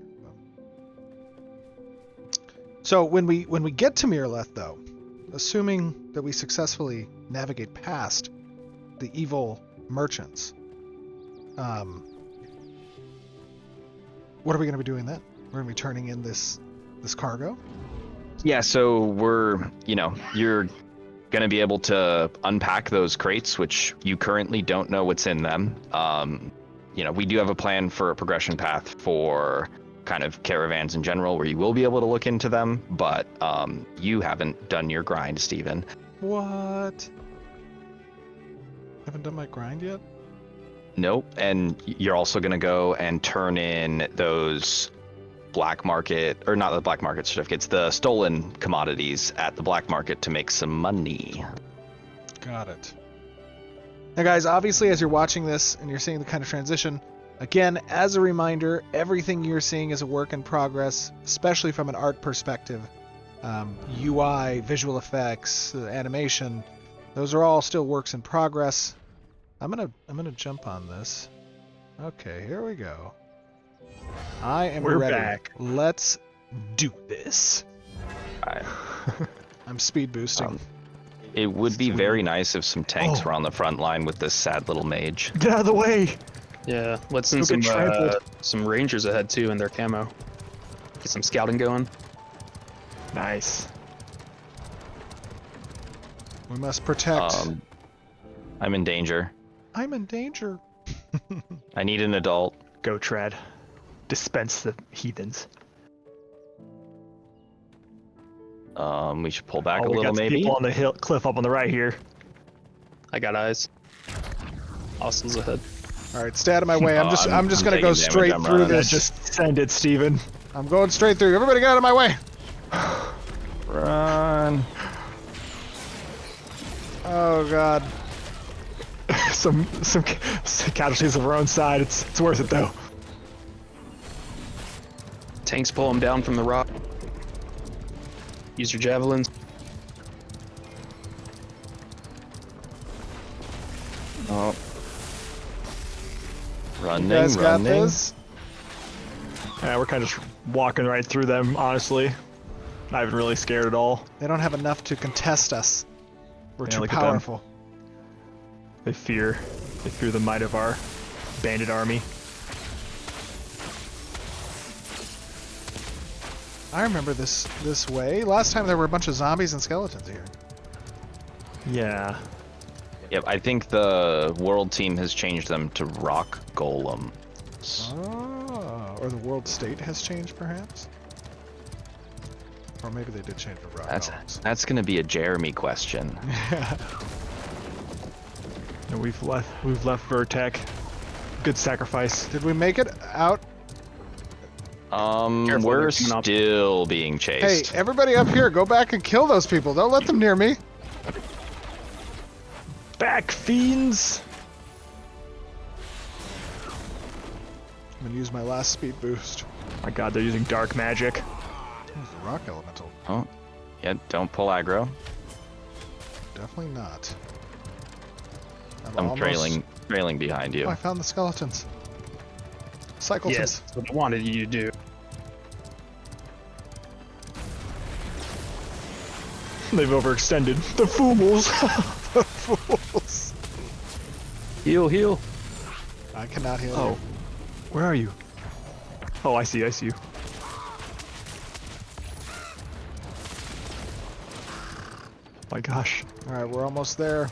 So when we get to Mirleth, though, assuming that we successfully navigate past the evil merchants, what are we going to be doing then? We're going to be turning in this cargo? Yeah, so you're going to be able to unpack those crates, which you currently don't know what's in them. We do have a plan for a progression path for kind of caravans in general where you will be able to look into them, but you haven't done your grind, Steven. What? Haven't done my grind yet? Nope. And you're also going to go and turn in those black market, or not the black market certificates, the stolen commodities at the black market to make some money. Got it. Now, guys, obviously, as you're watching this and you're seeing the kind of transition, again, as a reminder, everything you're seeing is a work in progress, especially from an art perspective. UI, visual effects, animation, those are all still works in progress. I'm gonna jump on this. Okay, here we go. I am We're ready. back. Let's do this. Alright. I'm speed boosting. It would be Sweet. very nice if some tanks Oh. were on the front line with this sad little mage. Get out of the way. Yeah, let's send Go some get trampled. some rangers ahead too in their camo. Get some scouting going. Nice. We must protect. I'm in danger. I'm in danger. I need an adult. Go tread. Dispense the heathens. We should pull back Oh, a we little, got some maybe. people on the hill cliff up on the right here. I got eyes. Hostiles ahead. All right, stay out of my way. I'm just I'm gonna taking go damage, straight I'm through running. this. Just send it, Steven. I'm going straight through. Everybody get out of my way. Run. Oh god. some casualties of our own side. It's worth it though. Tanks pull them down from the rock. Use your javelins. Oh. Running, You guys got running. this? Yeah, we're kind of just walking right through them, honestly. Not even really scared at all. They don't have enough to contest us. We're Yeah, too look at them. powerful. They fear the might of our bandit army. I remember this way. Last time there were a bunch of zombies and skeletons here. Yeah. Yep, I think the world team has changed them to rock golems. Oh, or the world state has changed, perhaps? Or maybe they did change the rock golems. That's gonna be a Jeremy question. Yeah. And we've left Vertec. Good sacrifice. Did we make it out? We're they're coming up. still being Hey, chased. everybody up here, go back and kill those people. Don't let them near me. Back, fiends! I'm gonna use my last speed boost. My god, they're using dark magic. Who's the rock elemental? Oh, yeah, don't pull aggro. Definitely not. I'm almost- trailing behind you. Oh, I found the skeletons. Cycletons. Yes, that's what I wanted you to do. They've overextended. The fools! The fools. Heal, heal. I cannot heal Oh. you. Where are you? Oh, I see you. My gosh. Alright, we're almost there.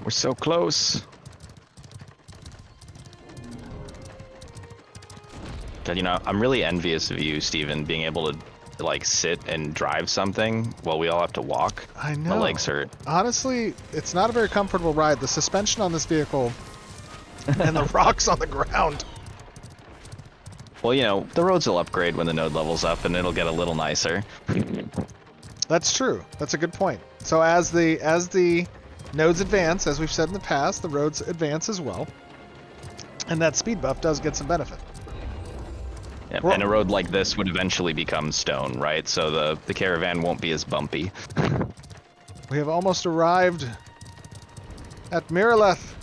We're so close. God, you know, I'm really envious of you, Steven, being able to like sit and drive something while we all have to walk. I know. My legs hurt. Honestly, it's not a very comfortable ride. The suspension on this vehicle and the rocks on the ground. Well, you know, the roads will upgrade when the node levels up, and it'll get a little nicer. That's true. That's a good point. So as the nodes advance, as we've said in the past, the roads advance as well. And that speed buff does get some benefit. Yeah, Well- and a road like this would eventually become stone, right? So the caravan won't be as bumpy. We have almost arrived at Miraleth.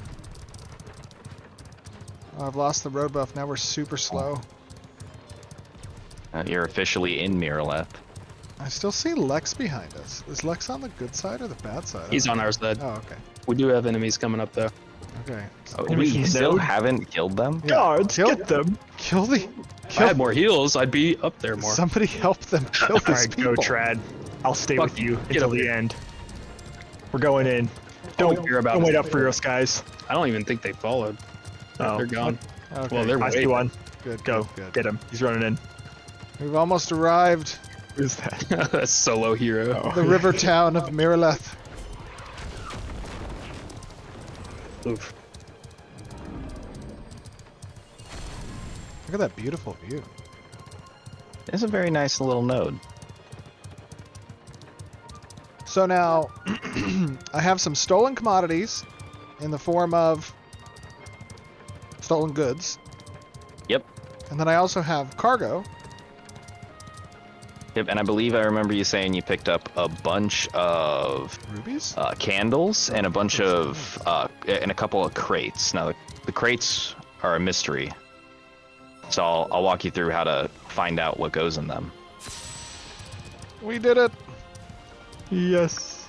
Oh, I've lost the road buff. Now we're super slow. You're officially in Miraleth. I still see Lex behind us. Is Lex on the good side or the bad side? He's on our side. Oh, okay. We do have enemies coming up though. Okay. Oh, And we we still node? haven't killed them? Yeah, Guards, kill- get them! Kill the... If I had more heals, I'd be up there more. Somebody help them kill these Alright, people. go Trad. I'll stay Fuck with you get until over the here. end. We're going in. All we Don't hear about don't is- wait up for us, guys. I don't even think they followed. Oh, They're gone. Okay. Well, they're I see way one. good. Go, Good, good. get him. He's running in. We've almost arrived. Who's that? a solo hero. The river town of Miraleth. Oof. Look at that beautiful view. It's a very nice little node. So now, I have some stolen commodities in the form of stolen goods. Yep. And then I also have cargo. Yep, and I believe I remember you saying you picked up a bunch of Rubies? candles and a bunch of and a couple of crates. Now the crates are a mystery, so I'll walk you through how to find out what goes in them. We did it. Yes.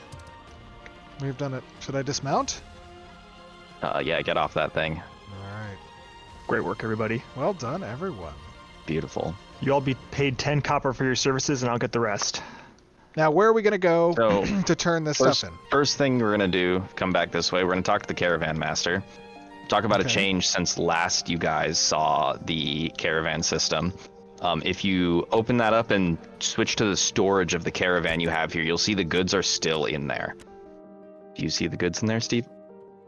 We've done it. Should I dismount? Yeah, get off that thing. All right. Great work, everybody. Well done, everyone. Beautiful. You all be paid 10 copper for your services, and I'll get the rest. Now, where are we going to go So, to turn this First, stuff in? first thing we're gonna do, come back this way. We're gonna talk to the caravan master. Talk about a Okay. change since last you guys saw the caravan system. If you open that up and switch to the storage of the caravan you have here, you'll see the goods are still in there. Do you see the goods in there, Steve?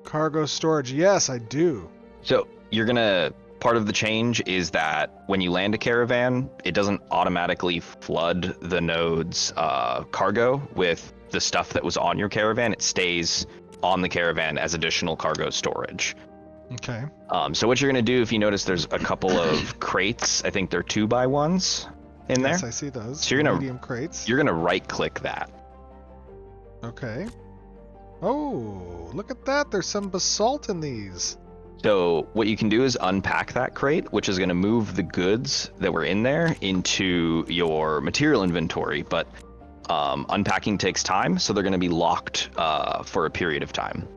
Cargo storage. Yes, I do. So you're gonna part of the change is that when you land a caravan, it doesn't automatically flood the node's cargo with the stuff that was on your caravan. It stays on the caravan as additional cargo storage. Okay. So what you're going to do, if you notice, there's a couple of crates. I think they're 2x1s in there. Yes, I see those. So you're gonna medium crates. You're going to right-click that. Okay. Oh, look at that. There's some basalt in these. So what you can do is unpack that crate, which is going to move the goods that were in there into your material inventory. But unpacking takes time, so they're going to be locked for a period of time.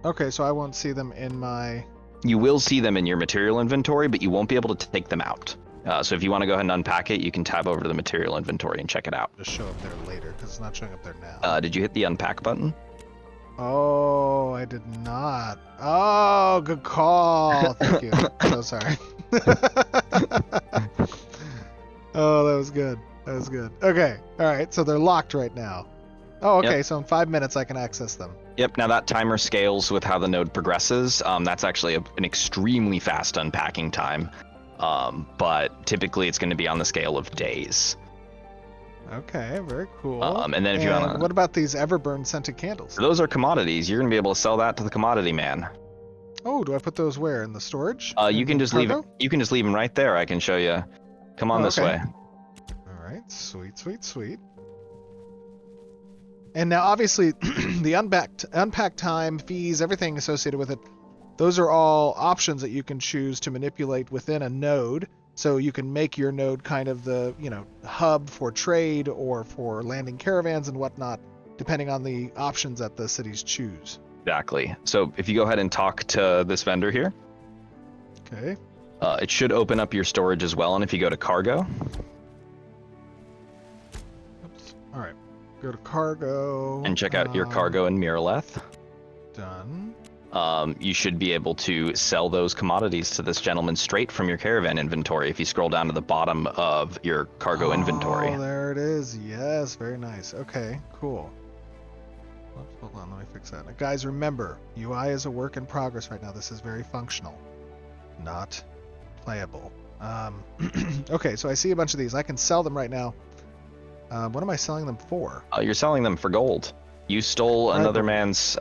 Okay, so I won't see them in my... You will see them in your material inventory, but you won't be able to take them out. So if you want to go ahead and unpack it, you can tab over to the material inventory and check it out. Just show up there later, because it's not showing up there now. Did you hit the unpack button? Oh, I did not. Oh, good call. Thank you. So sorry. Oh, that was good. That was good. Okay. All right. So they're locked right now. Oh, okay. Yep. So in 5 minutes, I can access them. Yep, now that timer scales with how the node progresses. That's actually an extremely fast unpacking time. But typically it's going to be on the scale of days. Okay, very cool. And then if you want to... What about these Everburn scented candles? Those are commodities. You're going to be able to sell that to the commodity man. Oh, do I put those where? In the storage? You In can the just leave it. cargo? You can just leave them right there. I can show you. Come on this okay. way. All right, sweet, sweet, sweet. And now, obviously, the unpack time, fees, everything associated with it, those are all options that you can choose to manipulate within a node. So you can make your node kind of the, hub for trade or for landing caravans and whatnot, depending on the options that the cities choose. Exactly. So if you go ahead and talk to this vendor here, Okay. it should open up your storage as well. And if you go to cargo, Oops. All right. Go to cargo. and check out your cargo in Miraleth, Done. you should be able to sell those commodities to this gentleman straight from your caravan inventory if you scroll down to the bottom of your cargo inventory. Oh, there it is. Yes, very nice. Okay, cool. Oops, hold on, let me fix that. Now, guys, remember, UI is a work in progress right now. This is very functional, not playable. Okay, so I see a bunch of these. I can sell them right now. What am I selling them for? You're selling them for gold. You stole Right, another but- man's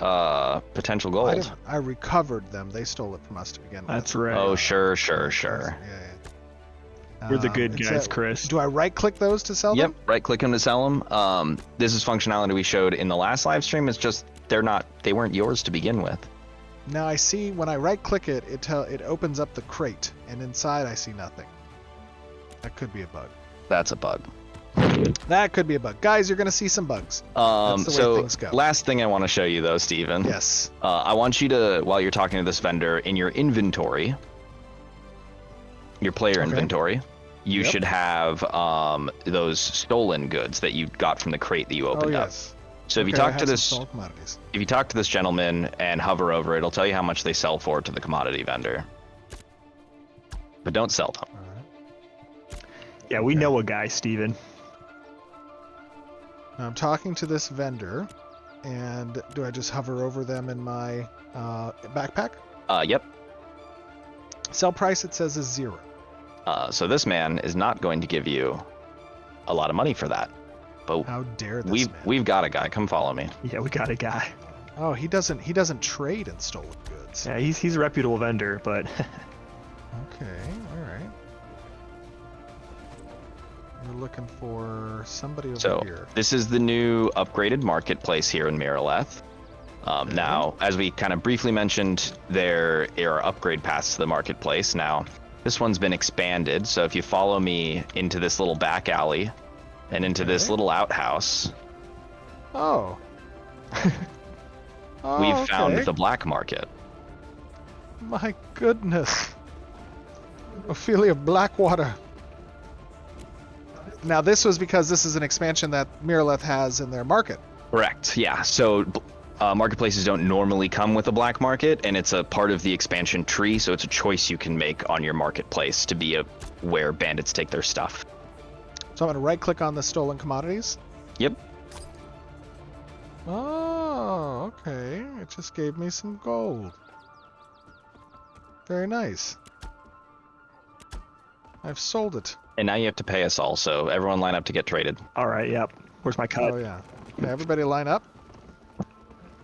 potential gold. I recovered them. They stole it from us to begin with. That's right. Oh, sure. Yeah. We're the good It's guys, Chris. Do I right-click those to sell Yep, them? right click them to sell them. This is functionality we showed in the last live stream. It's just they weren't yours to begin with. Now I see when I right-click it, it opens up the crate, and inside I see nothing. That could be a bug. That's a bug. That could be a bug. Guys, you're going to see some bugs. That's the way So things go. last thing I want to show you though, Steven. Yes. I want you to, while you're talking to this vendor, in your inventory, your player Okay. inventory, you Yep. should have those stolen goods that you got from the crate that you Oh, opened up. yes. So if you Okay, I talk have to some this, stolen commodities. if you talk to this gentleman and hover over it, it'll tell you how much they sell for to the commodity vendor. But don't sell them. All right. Yeah, we Okay. know a guy, Steven. Now I'm talking to this vendor, and do I just hover over them in my backpack? Yep. Sell price, it says, is 0. So this man is not going to give you a lot of money for that. But How dare this man? we've got a guy. Come follow me. Yeah, we got a guy. Oh, he doesn't trade in stolen goods. Yeah, he's a reputable vendor, but Okay, all right. We're looking for somebody over So here. this is the new upgraded marketplace here in Miraleth. Now, as we kind of briefly mentioned, there are upgrade paths to the marketplace. Now, this one's been expanded. So if you follow me into this little back alley and into this Okay. little outhouse, Oh. Oh, we've found okay. the black market. My goodness. Ophelia Blackwater. Now, this was because this is an expansion that Miraleth has in their market. Correct. Yeah. So marketplaces don't normally come with a black market, and it's a part of the expansion tree. So it's a choice you can make on your marketplace to be where bandits take their stuff. So I'm going to right-click on the stolen commodities. Yep. Oh, okay. It just gave me some gold. Very nice. I've sold it. And now you have to pay us all, so everyone line up to get traded. All right, yep. Where's my cut? Oh yeah. Okay, everybody line up.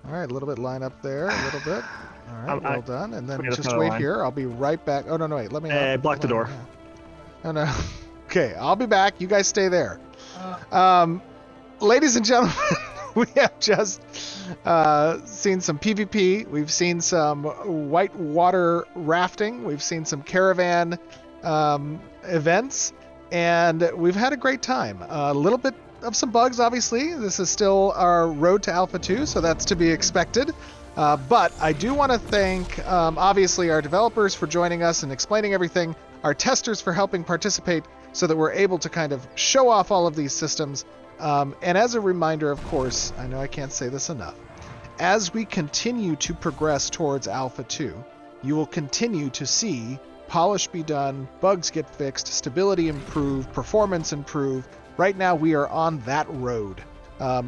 All right, a little bit line up there, a little bit. All right, well done. And then we gotta just throw the wait line. here. I'll be right back. Oh no, wait. Let me. Hey, block the hold on, door. yeah. Oh no. Okay, I'll be back. You guys stay there. Ladies and gentlemen, we have just seen some PvP. We've seen some whitewater rafting. We've seen some caravan events, and we've had a great time. A little bit of some bugs, obviously. This is still our road to Alpha 2, so that's to be expected. But I do want to thank, obviously, our developers for joining us and explaining everything, our testers for helping participate so that we're able to kind of show off all of these systems. And as a reminder, of course, I know I can't say this enough, as we continue to progress towards Alpha 2, you will continue to see polish be done, bugs get fixed, stability improve, performance improve. Right now, we are on that road.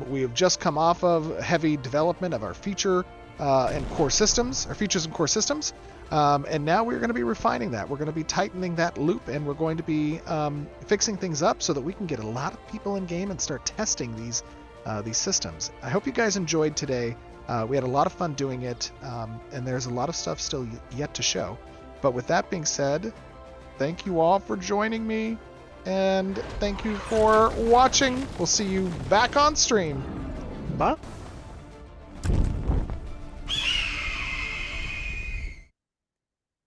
We have just come off of heavy development of our feature and core systems, our features and core systems. And now we're going to be refining that. We're going to be tightening that loop, and we're going to be fixing things up so that we can get a lot of people in game and start testing these systems. I hope you guys enjoyed today. We had a lot of fun doing it, and there's a lot of stuff still yet to show. But with that being said, thank you all for joining me, and thank you for watching. We'll see you back on stream. Bye.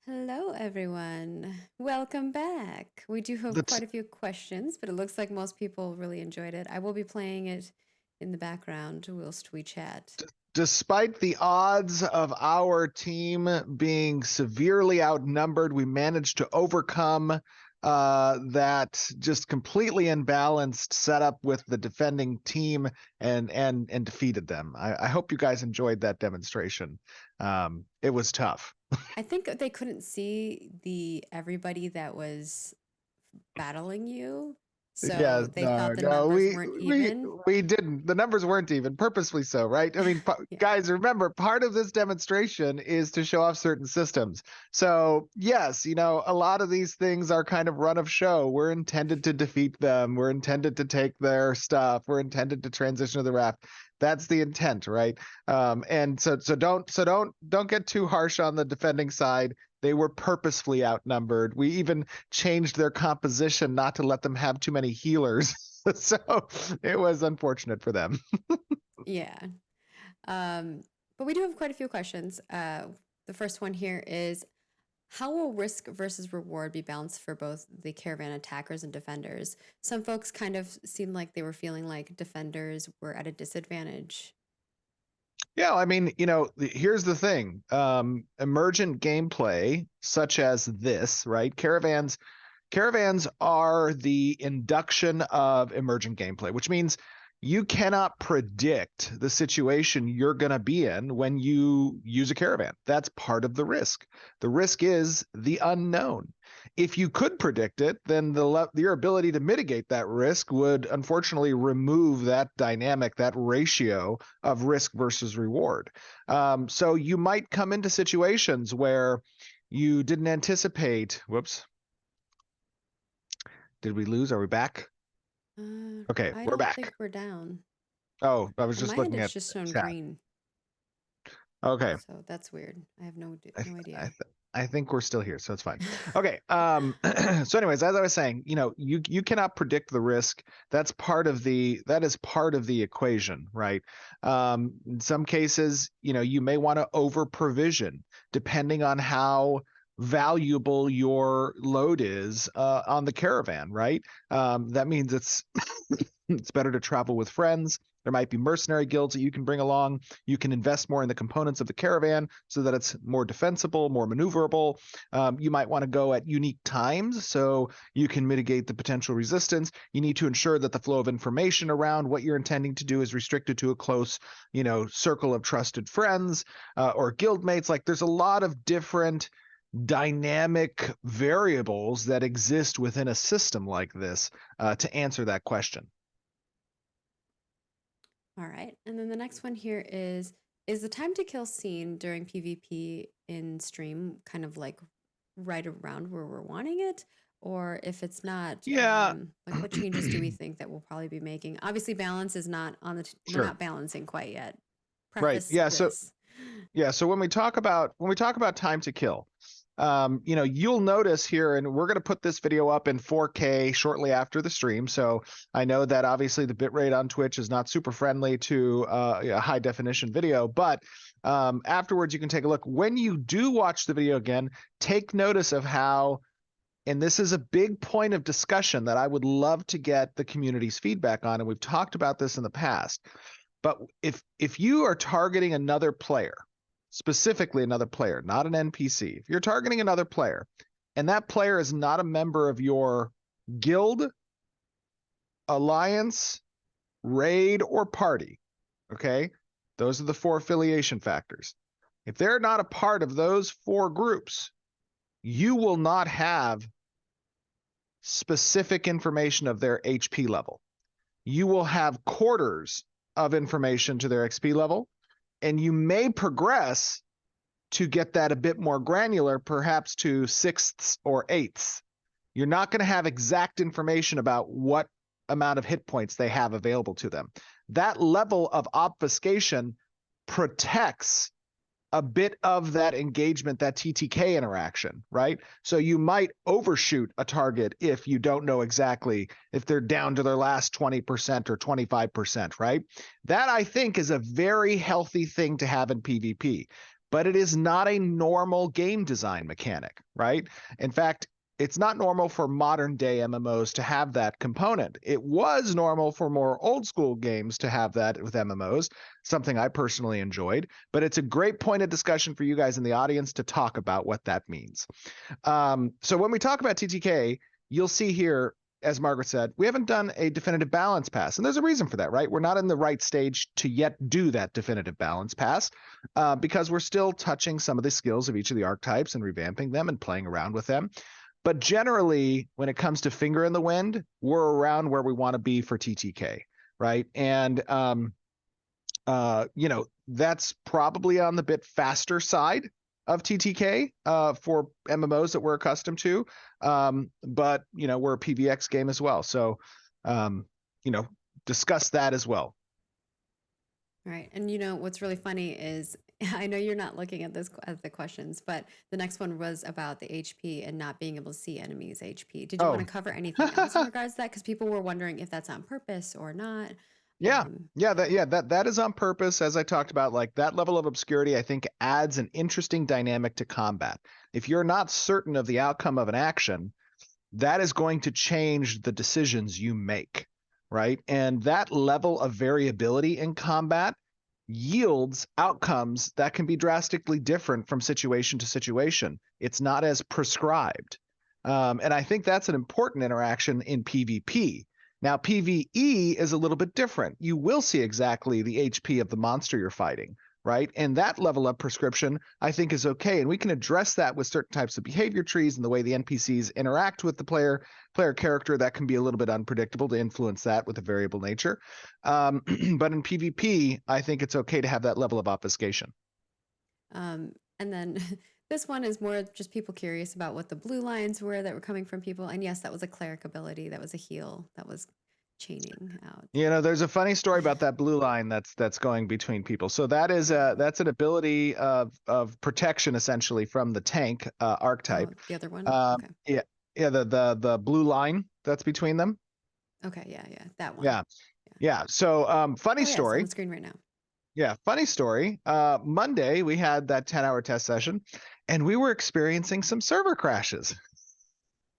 Hello, everyone. Welcome back. We do have quite a few questions, but it looks like most people really enjoyed it. I will be playing it in the background whilst we chat. Despite the odds of our team being severely outnumbered, we managed to overcome that just completely imbalanced setup with the defending team and defeated them. I hope you guys enjoyed that demonstration. It was tough. I think they couldn't see everybody that was battling you, Yes, so they thought the numbers weren't even. we didn't. The numbers weren't even, purposely so, right? I mean, Yeah. guys, remember, part of this demonstration is to show off certain systems. So yes, you know, a lot of these things are kind of run of show. We're intended to defeat them. We're intended to take their stuff. We're intended to transition to the raft. That's the intent, right? And so don't get too harsh on the defending side. They were purposefully outnumbered. We even changed their composition not to let them have too many healers. So it was unfortunate for them. Yeah. But we do have quite a few questions. The first one here is, how will risk versus reward be balanced for both the caravan attackers and defenders? Some folks kind of seemed like they were feeling like defenders were at a disadvantage. Yeah, I mean, you know, here's the thing. Emergent gameplay, such as this, right? Caravans are the induction of emergent gameplay, which means you cannot predict the situation you're going to be in when you use a caravan. That's part of the risk. The risk is the unknown. If you could predict it, then your ability to mitigate that risk would unfortunately remove that dynamic, that ratio of risk versus reward. So you might come into situations where you didn't anticipate. Whoops. Did we lose? Are we back? Okay, I we're don't back. think we're down. Oh, I was On just my end, looking it's at just the shown chat. green. Okay. So that's weird. I have no idea. I think we're still here, so it's fine. Okay. So anyways, as I was saying, you know, you cannot predict the risk. That is part of the equation, right? In some cases, you know, you may want to over provision depending on how valuable your load is on the caravan, right? That means it's it's better to travel with friends. There might be mercenary guilds that you can bring along. You can invest more in the components of the caravan so that it's more defensible, more maneuverable. You might want to go at unique times so you can mitigate the potential resistance. You need to ensure that the flow of information around what you're intending to do is restricted to a close, you know, circle of trusted friends or guildmates. Like there's a lot of different dynamic variables that exist within a system like this to answer that question. All right. And then the next one here is the time to kill scene during PvP in stream kind of like right around where we're wanting it? or if it's not, Yeah. like what changes do we think that we'll probably be making? Obviously, balance is not on the. We're Sure. not balancing quite yet. Right. Preface Yeah. this. So when we talk about time to kill, you'll notice here, and we're going to put this video up in 4K shortly after the stream. So I know that obviously the bitrate on Twitch is not super friendly to a high definition video, but afterwards you can take a look. When you do watch the video again, take notice of how, and this is a big point of discussion that I would love to get the community's feedback on, and we've talked about this in the past. But if you are targeting another player, specifically another player, not an NPC, if you're targeting another player and that player is not a member of your guild, alliance, raid, or party, okay? Those are the 4 affiliation factors. If they're not a part of those 4 groups, you will not have specific information of their HP level. You will have quarters of information to their XP level, and you may progress to get that a bit more granular, perhaps to 6ths or 8ths. You're not going to have exact information about what amount of hit points they have available to them. That level of obfuscation protects a bit of that engagement, that TTK interaction, right? So you might overshoot a target if you don't know exactly if they're down to their last 20% or 25%, right? That, I think, is a very healthy thing to have in PvP, but it is not a normal game design mechanic, right? In fact, it's not normal for modern day MMOs to have that component. It was normal for more old school games to have that with MMOs, something I personally enjoyed, but it's a great point of discussion for you guys in the audience to talk about what that means. So when we talk about TTK, you'll see here, as Margaret said, we haven't done a definitive balance pass, and there's a reason for that, right? We're not in the right stage to yet do that definitive balance pass because we're still touching some of the skills of each of the archetypes and revamping them and playing around with them. But generally, when it comes to finger in the wind, we're around where we want to be for TTK, right? And that's probably on the bit faster side of TTK for MMOs that we're accustomed to. But we're a PVX game as well, so discuss that as well. Right. And what's really funny is I know you're not looking at the questions, but the next one was about the HP and not being able to see enemies' HP. Did you want to cover anything else in regards to that? Because people were wondering if that's on purpose or not. That is on purpose. As I talked about, like that level of obscurity, I think adds an interesting dynamic to combat. If you're not certain of the outcome of an action, that is going to change the decisions you make, right? And that level of variability in combat yields outcomes that can be drastically different from situation to situation. It's not as prescribed. And I think that's an important interaction in PvP. Now, PvE is a little bit different. You will see exactly the HP of the monster you're fighting, right? And that level of prescription, I think, is okay. And we can address that with certain types of behavior trees and the way the NPCs interact with the player character. That can be a little bit unpredictable to influence that with a variable nature. But in PvP, I think it's okay to have that level of obfuscation. And then this one is more just people curious about what the blue lines were that were coming from people. And yes, that was a cleric ability. That was a heal that was chaining out. There's a funny story about that blue line that's going between people. So that's an ability of protection essentially from the tank archetype. Oh, the other one? Okay. Yeah, the blue line that's between them. Okay, yeah, that one. Yeah. So funny story. It's on the screen right now. Yeah, funny story. Monday we had that 10-hour test session, and we were experiencing some server crashes.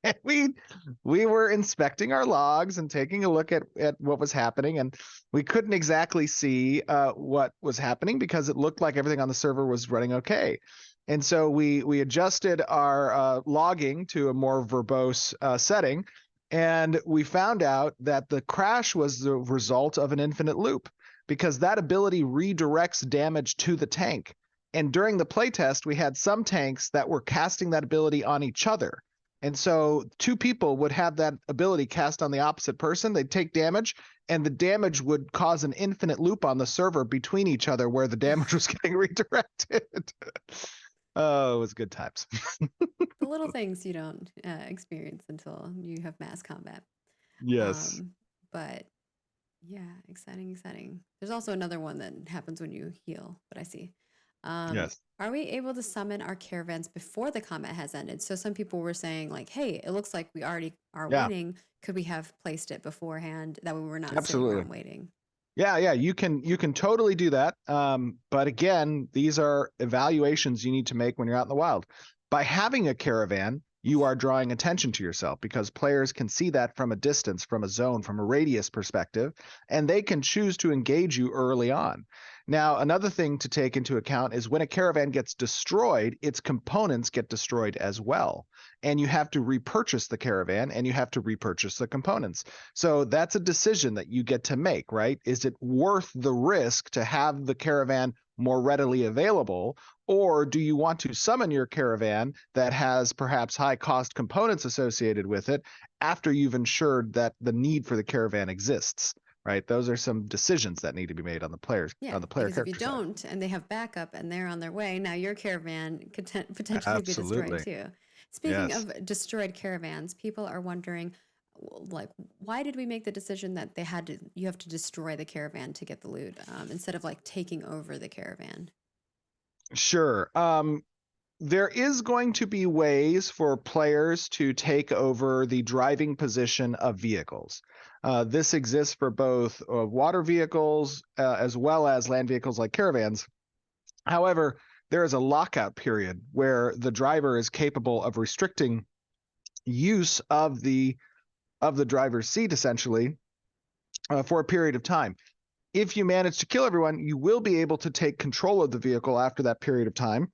And we were inspecting our logs and taking a look at what was happening, and we couldn't exactly see what was happening because it looked like everything on the server was running okay. And so we adjusted our logging to a more verbose setting, and we found out that the crash was the result of an infinite loop, because that ability redirects damage to the tank. And during the playtest, we had some tanks that were casting that ability on each other. And so 2 people would have that ability cast on the opposite person. They'd take damage, and the damage would cause an infinite loop on the server between each other where the damage was getting redirected. Oh, it was good times. The little things you don't experience until you have mass combat. Yes. But yeah, exciting, exciting. There's also another one that happens when you heal, but I see. Yes. Are we able to summon our caravans before the combat has ended? So some people were saying like, hey, it looks like we already are Yeah, winning. Could we have placed it beforehand? That way we're not sitting absolutely. around waiting. Yeah, you can totally do that. But again, these are evaluations you need to make when you're out in the wild. By having a caravan, you are drawing attention to yourself because players can see that from a distance, from a zone, from a radius perspective, and they can choose to engage you early on. Now, another thing to take into account is when a caravan gets destroyed, its components get destroyed as well. And you have to repurchase the caravan and you have to repurchase the components. So that's a decision that you get to make, right? Is it worth the risk to have the caravan more readily available? Or do you want to summon your caravan that has perhaps high cost components associated with it after you've ensured that the need for the caravan exists? Right? Those are some decisions that need to be made on the Yeah, player because if you character side. don't and they have backup and they're on their way, now your caravan could potentially be destroyed Absolutely. too. Speaking Yes. of destroyed caravans, people are wondering like why did we make the decision that you have to destroy the caravan to get the loot instead of like taking over the caravan? Sure. There is going to be ways for players to take over the driving position of vehicles. This exists for both water vehicles as well as land vehicles like caravans. However, there is a lockout period where the driver is capable of restricting use of the driver's seat essentially for a period of time. If you manage to kill everyone, you will be able to take control of the vehicle after that period of time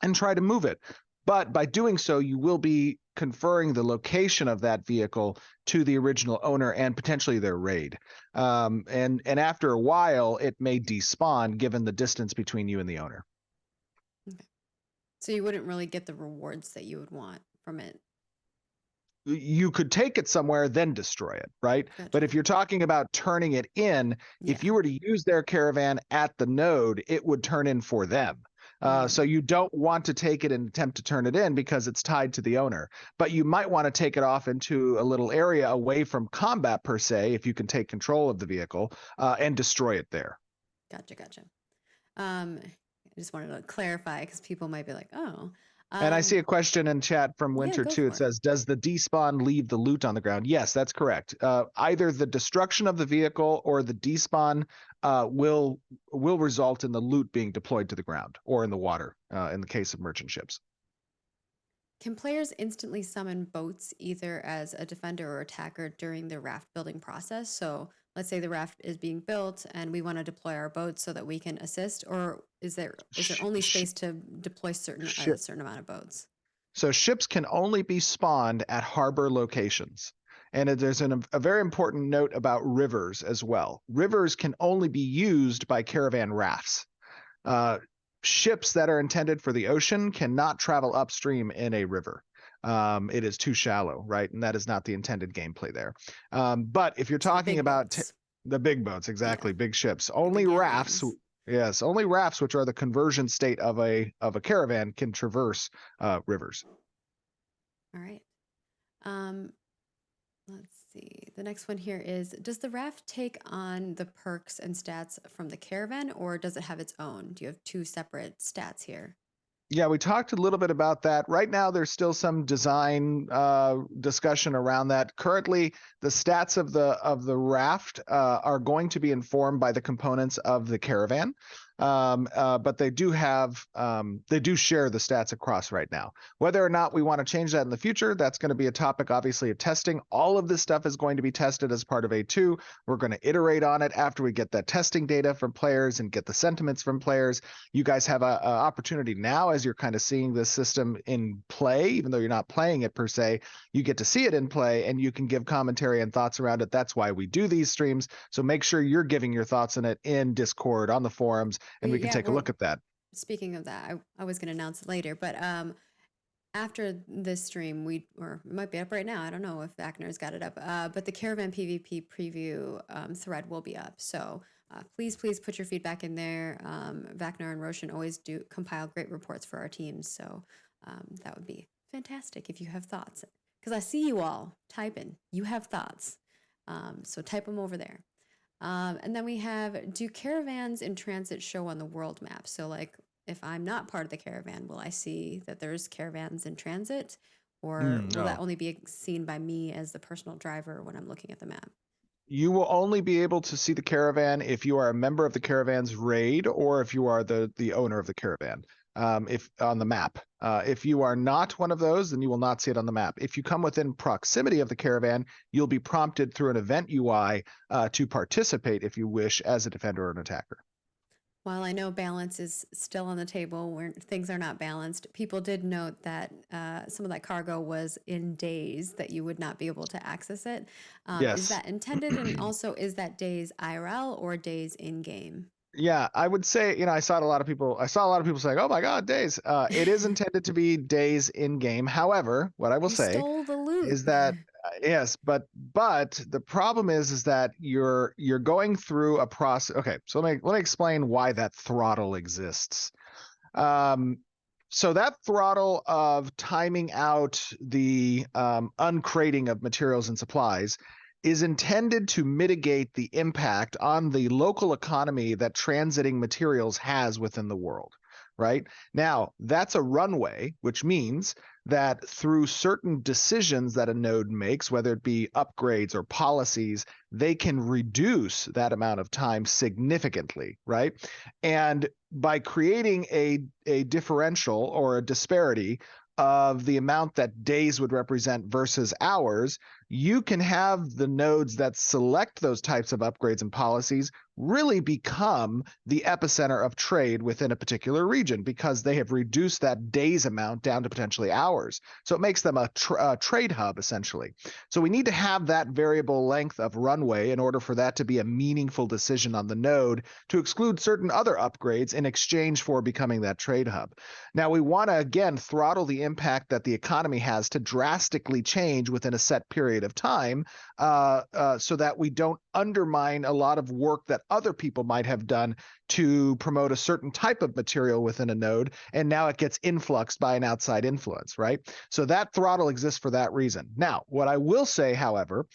and try to move it. But by doing so, you will be conferring the location of that vehicle to the original owner and potentially their raid. And after a while, it may despawn given the distance between you and the owner. Okay. So you wouldn't really get the rewards that you would want from it. You could take it somewhere, then destroy it, right? Gotcha. But if you're talking about turning it in, if Yeah. you were to use their caravan at the node, it would turn in for them. So you don't want to take it and attempt to turn it in because it's tied to the owner. But you might want to take it off into a little area away from combat per se, if you can take control of the vehicle and destroy it there. Gotcha, gotcha. I just wanted to clarify because people might be like, oh. And I see a question in chat from Yeah, Winter go too. for It it. says, "Does the despawn leave the loot on the ground?" Yes, that's correct. Either the destruction of the vehicle or the despawn will result in the loot being deployed to the ground or in the water. In the case of merchant ships. Can players instantly summon boats either as a defender or attacker during the raft building process? So let's say the raft is being built and we want to deploy our boats so that we can assist, or is there only space to deploy a certain amount of boats? So ships can only be spawned at harbor locations. And there's a very important note about rivers as well. Rivers can only be used by caravan rafts. Ships that are intended for the ocean cannot travel upstream in a river. It is too shallow, right? And that is not the intended gameplay there. But if you're So the talking big about boats. the big boats, Yeah, exactly, big ships, like the only rafts. galleons. Yes, only rafts, which are the conversion state of a caravan, can traverse rivers. All right. Um, let's see. The next one here is, does the raft take on the perks and stats from the caravan, or does it have its own? Do you have two separate stats here? Yeah, we talked a little bit about that. Right now, there's still some design discussion around that. Currently, the stats of the raft are going to be informed by the components of the caravan, but they do share the stats across right now. Whether or not we want to change that in the future, that's going to be a topic, obviously, of testing. All of this stuff is going to be tested as part of A2. We're going to iterate on it after we get that testing data from players and get the sentiments from players. You guys have an opportunity now, as you're kind of seeing this system in play, even though you're not playing it per se, you get to see it in play and you can give commentary and thoughts around it. That's why we do these streams. So make sure you're giving your thoughts on it in Discord, on the forums, and we can Yeah, take a look at that. speaking of that, I was going to announce it later, but after this stream, or it might be up right now. I don't know if Wagner's got it up, but the Caravan PVP preview thread will be up. So please, please put your feedback in there. Vacnar and Roshan always do compile great reports for our teams, so that would be fantastic if you have thoughts. Because I see you all typing. You have thoughts, so type them over there. And then we have, do caravans in transit show on the world map? So like, if I'm not part of the caravan, will I see that there's caravans in transit? Or will that No. only be seen by me as the personal driver when I'm looking at the map? You will only be able to see the caravan if you are a member of the caravan's raid or if you are the owner of the caravan. If on the map, if you are not one of those, then you will not see it on the map. If you come within proximity of the caravan, you'll be prompted through an event UI to participate if you wish as a defender or an attacker. While I know balance is still on the table where things are not balanced, people did note that some of that cargo was in days that you would not be able to access it. Yes. Is that intended? And also, is that days IRL or days in game? Yeah, I would say, I saw a lot of people saying, "Oh my God, days." It is intended to be days in game. However, what I will You say stole the loot. is that yes, but the problem is that you're going through a process. Okay, so let me explain why that throttle exists. So that throttle of timing out the uncrating of materials and supplies is intended to mitigate the impact on the local economy that transiting materials has within the world, right? Now, that's a runway, which means that through certain decisions that a node makes, whether it be upgrades or policies, they can reduce that amount of time significantly, right? And by creating a differential or a disparity of the amount that days would represent versus hours, you can have the nodes that select those types of upgrades and policies really become the epicenter of trade within a particular region because they have reduced that days amount down to potentially hours. So it makes them a trade hub, essentially. So we need to have that variable length of runway in order for that to be a meaningful decision on the node to exclude certain other upgrades in exchange for becoming that trade hub. Now, we want to, again, throttle the impact that the economy has to drastically change within a set period of time so that we don't undermine a lot of work that other people might have done to promote a certain type of material within a node, and now it gets influxed by an outside influence, right? So that throttle exists for that reason. Now, what I will say, however,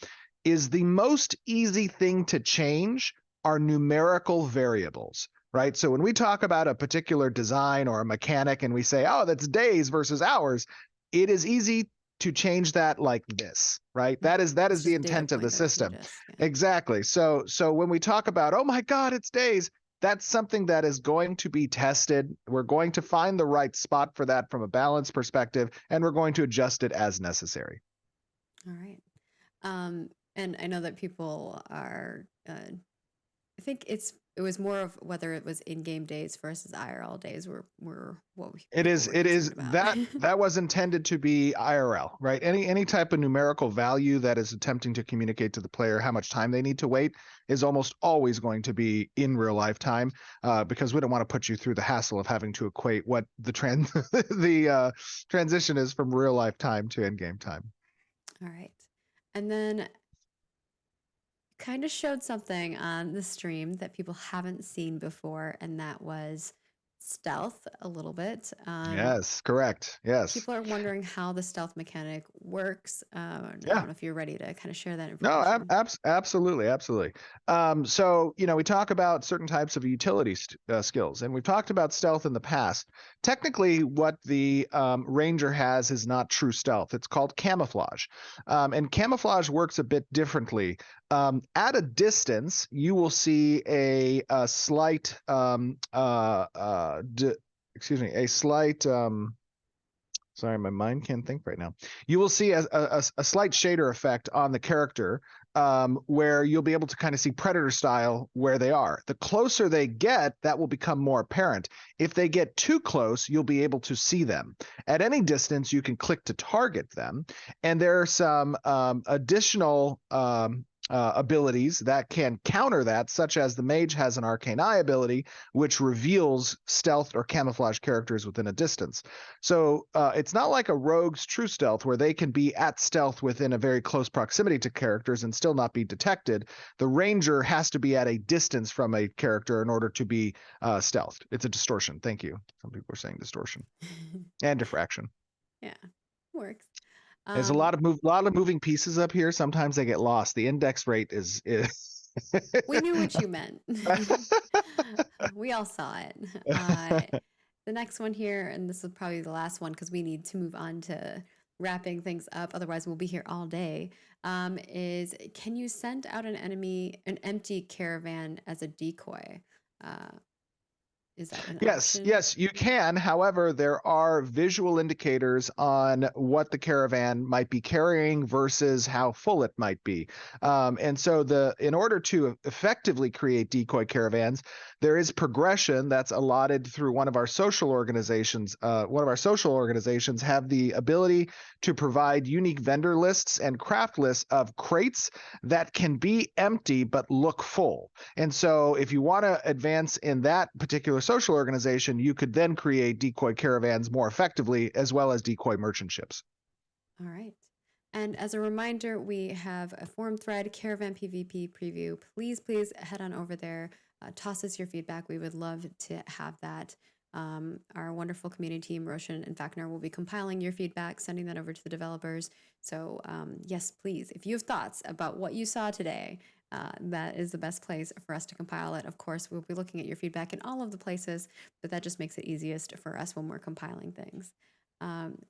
is the most easy thing to change are numerical variables, right? So when we talk about a particular design or a mechanic and we say, oh, that's days versus hours, it is easy to change that like this, right? That is It's the just data intent of the pointers in system. disk, yeah. Exactly. So when we talk about, oh my God, it's days, that's something that is going to be tested. We're going to find the right spot for that from a balance perspective, and we're going to adjust it as necessary. All right. And I know that people are, I think it was more of whether it was in-game days versus IRL days were what It is concerned about. that was intended to be IRL, right? Any type of numerical value that is attempting to communicate to the player how much time they need to wait is almost always going to be in real life time, because we don't want to put you through the hassle of having to equate what the transition is from real life time to in-game time. All right. And then kind of showed something on the stream that people haven't seen before, and that was stealth a little bit. Yes, correct. Yes. People are wondering how the stealth mechanic works. I Yeah. don't know if you're ready to kind of share that No, information. absolutely. So, we talk about certain types of utility skills, and we've talked about stealth in the past. Technically, what the ranger has is not true stealth. It's called camouflage. And camouflage works a bit differently. At a distance, you will see a slight, sorry, my mind can't think right now. You will see a slight shader effect on the character, where you'll be able to kind of see predator style where they are. The closer they get, that will become more apparent. If they get too close, you'll be able to see them. At any distance, you can click to target them. And there are some additional abilities that can counter that, such as the mage has an arcane eye ability, which reveals stealth or camouflage characters within a distance. So it's not like a rogue's true stealth where they can be at stealth within a very close proximity to characters and still not be detected. The ranger has to be at a distance from a character in order to be stealthed. It's a distortion. Thank you. Some people are saying distortion and diffraction. Yeah, works. There's a lot of moving pieces up here. Sometimes they get lost. The index rate is We knew what you meant. We all saw it. The next one here, and this is probably the last one because we need to move on to wrapping things up. Otherwise, we'll be here all day. Is can you send out an empty caravan as a decoy? Is that an option? Yes, you can. However, there are visual indicators on what the caravan might be carrying versus how full it might be. And so in order to effectively create decoy caravans, there is progression that's allotted through one of our social organizations. One of our social organizations have the ability to provide unique vendor lists and craft lists of crates that can be empty but look full. And so if you want to advance in that particular social organization, you could then create decoy caravans more effectively, as well as decoy merchant ships. All right. And as a reminder, we have a forum thread, Caravan PVP preview. Please head on over there. Toss us your feedback. We would love to have that. Our wonderful community team, Roshan and Fakner, will be compiling your feedback, sending that over to the developers. So yes, please, if you have thoughts about what you saw today, that is the best place for us to compile it. Of course, we'll be looking at your feedback in all of the places, but that just makes it easiest for us when we're compiling things.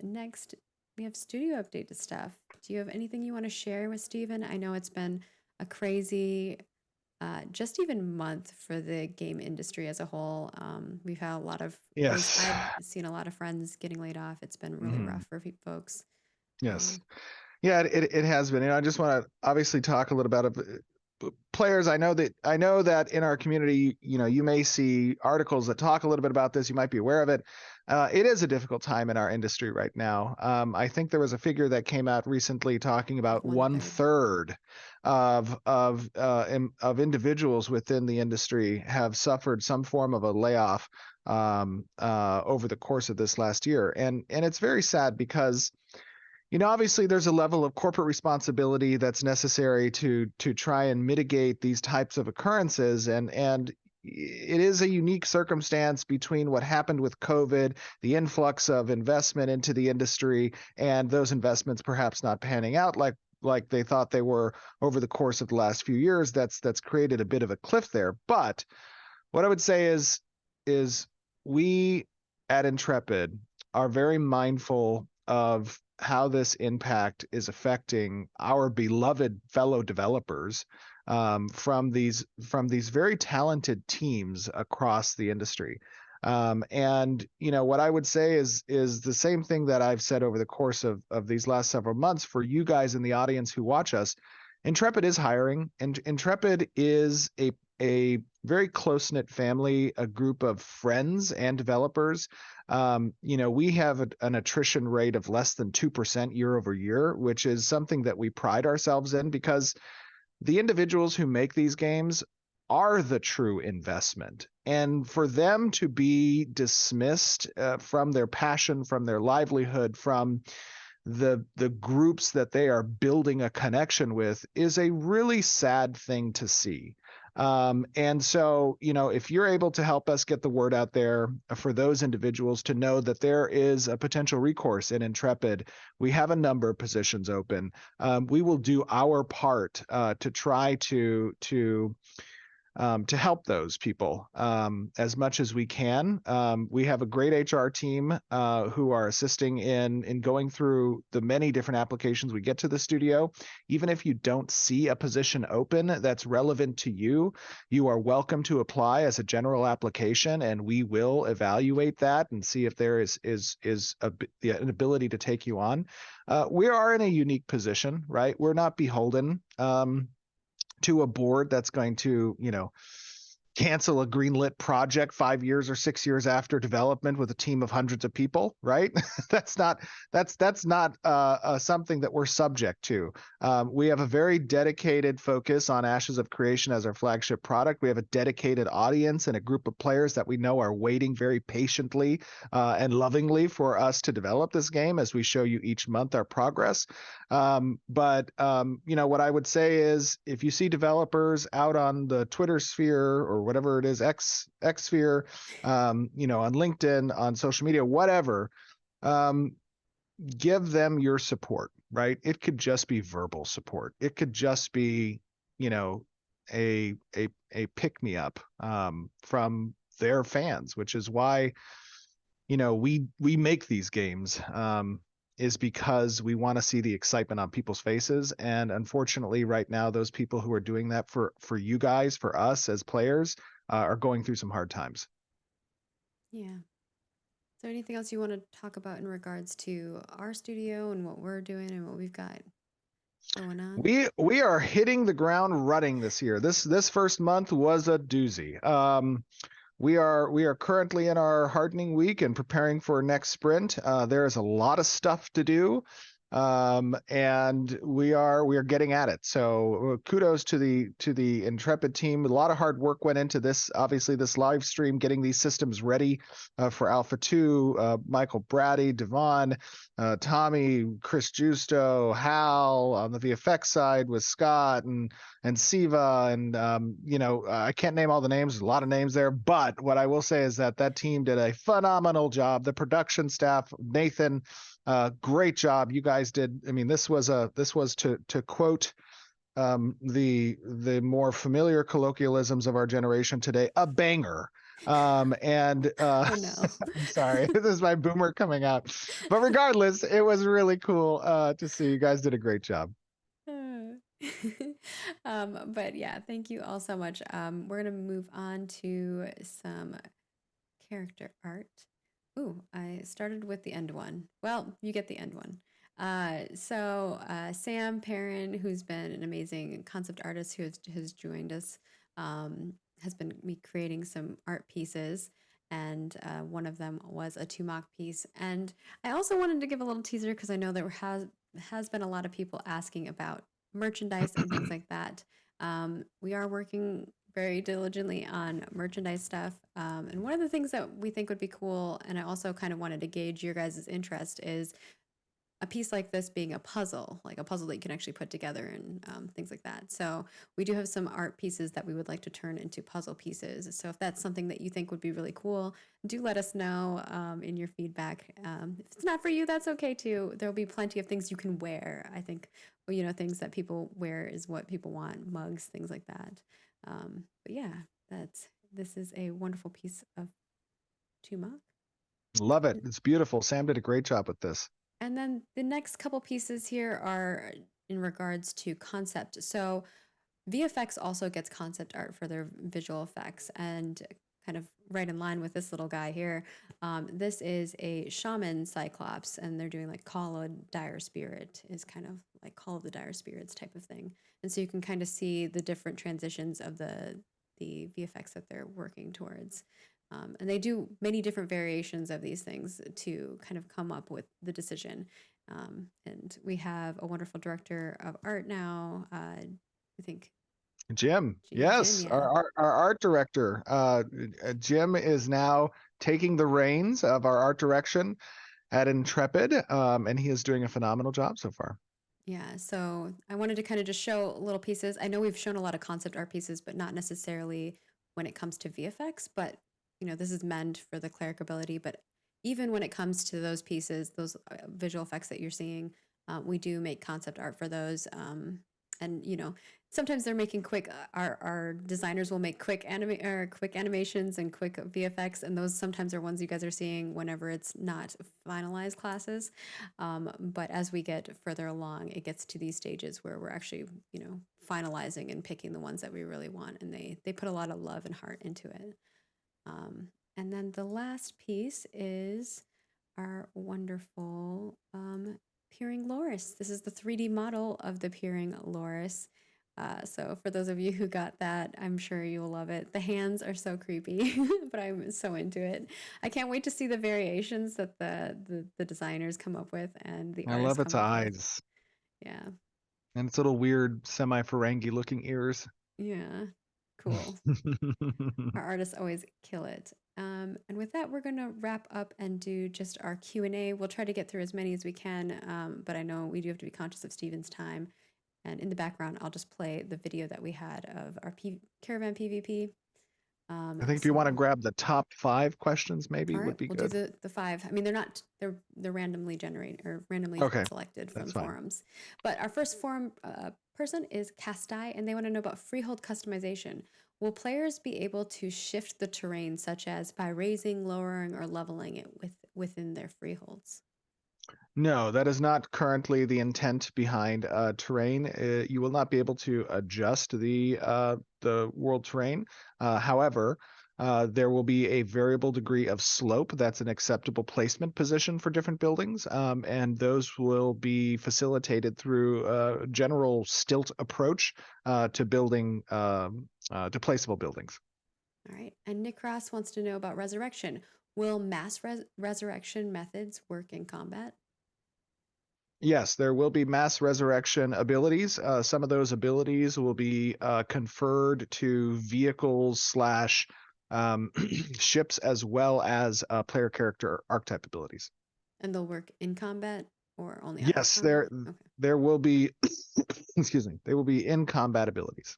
Next, we have studio update stuff. Do you have anything you want to share with Steven? I know it's been a crazy just even month for the game industry as a whole. We've had a lot of, Yes. I've seen a lot of friends getting laid off. It's been really rough for folks. Yes. Yeah, it has been. I just want to obviously talk a little about players. I know that in our community, you may see articles that talk a little bit about this. You might be aware of it. It is a difficult time in our industry right now. I think there was a figure that came out recently talking about 1/3 of individuals within the industry have suffered some form of a layoff over the course of this last year, and it's very sad because obviously there's a level of corporate responsibility that's necessary to try and mitigate these types of occurrences, and it is a unique circumstance between what happened with COVID, the influx of investment into the industry, and those investments perhaps not panning out like they thought they were over the course of the last few years. That's created a bit of a cliff there. But what I would say is we at Intrepid are very mindful of how this impact is affecting our beloved fellow developers from these very talented teams across the industry. And what I would say is the same thing that I've said over the course of these last several months for you guys in the audience who watch us. Intrepid is hiring, and Intrepid is a very close-knit family, a group of friends and developers. We have an attrition rate of less than 2% year over year, which is something that we pride ourselves in because the individuals who make these games are the true investment. And for them to be dismissed from their passion, from their livelihood, from the groups that they are building a connection with is a really sad thing to see. And so, if you're able to help us get the word out there for those individuals to know that there is a potential recourse in Intrepid, we have a number of positions open. We will do our part to try to help those people as much as we can. We have a great HR team who are assisting in going through the many different applications we get to the studio. Even if you don't see a position open that's relevant to you, you are welcome to apply as a general application, and we will evaluate that and see if there is an ability to take you on. We are in a unique position, right? We're not beholden to a board that's going to, cancel a greenlit project 5 years or 6 years after development with a team of hundreds of people, right? that's not something that we're subject to. We have a very dedicated focus on Ashes of Creation as our flagship product. We have a dedicated audience and a group of players that we know are waiting very patiently and lovingly for us to develop this game as we show you each month our progress. But what I would say is, if you see developers out on the Twitter sphere or whatever it is, X sphere, on LinkedIn, on social media, whatever, give them your support, right? It could just be verbal support. It could just be, a pick me up from their fans, which is why, we make these games. Is because we want to see the excitement on people's faces. And unfortunately, right now, those people who are doing that for you guys, for us as players, are going through some hard times. Yeah. Is there anything else you want to talk about in regards to our studio and what we're doing and what we've got going on? We are hitting the ground running this year. This first month was a doozy. We are currently in our hardening week and preparing for next sprint. There is a lot of stuff to do, and we are getting at it. So kudos to the Intrepid team. A lot of hard work went into this. Obviously, this live stream, getting these systems ready for Alpha 2. Michael Brady, Devon, Tommy, Chris Justo, Hal on the VFX side with Scott and Siva, and I can't name all the names. There's a lot of names there, but what I will say is that team did a phenomenal job. The production staff, Nathan, great job. You guys did. I mean, this was to quote the more familiar colloquialisms of our generation today, a banger. Oh no. I'm sorry, this is my boomer coming out, but regardless, it was really cool to see. You guys did a great job. But yeah, thank you all so much. We're gonna move on to some character art. Ooh, I started with the end one. Well, you get the end one. Sam Perrin, who's been an amazing concept artist who has joined us, has been creating some art pieces, and one of them was a 2 mock piece. And I also wanted to give a little teaser because I know there has been a lot of people asking about merchandise and things like that. We are working very diligently on merchandise stuff. And one of the things that we think would be cool, and I also kind of wanted to gauge your guys' interest, is a piece like this being a puzzle that you can actually put together and things like that. So we do have some art pieces that we would like to turn into puzzle pieces. So if that's something that you think would be really cool, do let us know in your feedback. If it's not for you, that's okay too. There'll be plenty of things you can wear. I think, things that people wear is what people want, mugs, things like that. But yeah, this is a wonderful piece of 2 mock. Love it. It's beautiful. Sam did a great job with this. And then the next couple pieces here are in regards to concept. So VFX also gets concept art for their visual effects, and kind of right in line with this little guy here. This is a shaman cyclops, and they're doing like Call of Dire Spirit, is kind of like Call of the Dire Spirits type of thing. And so you can kind of see the different transitions of the VFX that they're working towards. And they do many different variations of these things to kind of come up with the decision. And we have a wonderful director of art now. I think Jim, yes, Jim, our art director. Jim is now taking the reins of our art direction at Intrepid, and he is doing a phenomenal job so far. Yeah, so I wanted to kind of just show little pieces. I know we've shown a lot of concept art pieces, but not necessarily when it comes to VFX. But this is meant for the cleric ability. But even when it comes to those pieces, those visual effects that you're seeing, we do make concept art for those. And sometimes they're making quick. Our designers will make quick animations and quick VFX, and those sometimes are ones you guys are seeing whenever it's not finalized classes. But as we get further along, it gets to these stages where we're actually finalizing and picking the ones that we really want, and they put a lot of love and heart into it. And then the last piece is our wonderful Peering Loris. This is the 3D model of the Peering Loris. So for those of you who got that, I'm sure you'll love it. The hands are so creepy, but I'm so into it. I can't wait to see the variations that the designers come up with and the I artists love its come up with. eyes Yeah, and its little weird semi-Ferengi looking ears. yeah, cool. Our artists always kill it. And with that, we're going to wrap up and do just our Q&A. We'll try to get through as many as we can, but I know we do have to be conscious of Steven's time. And in the background, I'll just play the video that we had of our Caravan PVP. I think if you want to grab the top 5 questions, maybe All right, would be we'll good. do the 5. I mean, they're randomly generated or randomly Okay, selected that's from fine. forums. But our first forum person is Castai, and they want to know about freehold customization. Will players be able to shift the terrain, such as by raising, lowering, or leveling it within their freeholds? No, that is not currently the intent behind terrain. You will not be able to adjust the world terrain. However, there will be a variable degree of slope. That's an acceptable placement position for different buildings, and those will be facilitated through a general stilt approach to building to placeable buildings. All right, and Nick Ross wants to know about resurrection. Will mass resurrection methods work in combat? Yes, there will be mass resurrection abilities. Some of those abilities will be conferred to vehicles slash ships, as well as player character archetype abilities. And they'll work in combat or only out of Yes, combat? Okay. there will be excuse me, they will be in combat abilities.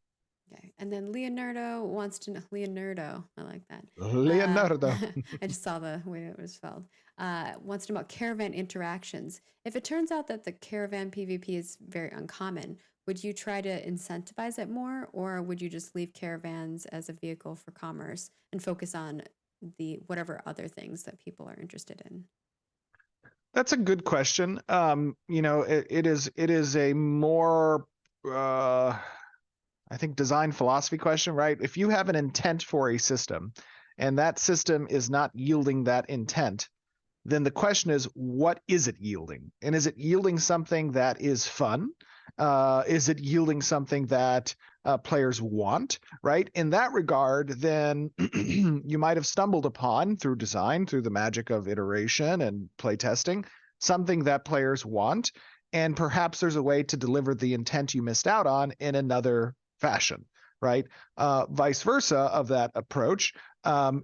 Okay. And then Leonardo wants to know, Leonardo, I like that. Leonardo. I just saw the way it was spelled. Wants to know about caravan interactions. If it turns out that the caravan PvP is very uncommon, would you try to incentivize it more, or would you just leave caravans as a vehicle for commerce and focus on the whatever other things that people are interested in? That's a good question. It is a more I think design philosophy question, right? If you have an intent for a system and that system is not yielding that intent, then the question is, what is it yielding? And is it yielding something that is fun? Is it yielding something that players want, right? In that regard, then you might have stumbled upon through design, through the magic of iteration and play testing, something that players want. And perhaps there's a way to deliver the intent you missed out on in another fashion, right? Vice versa of that approach.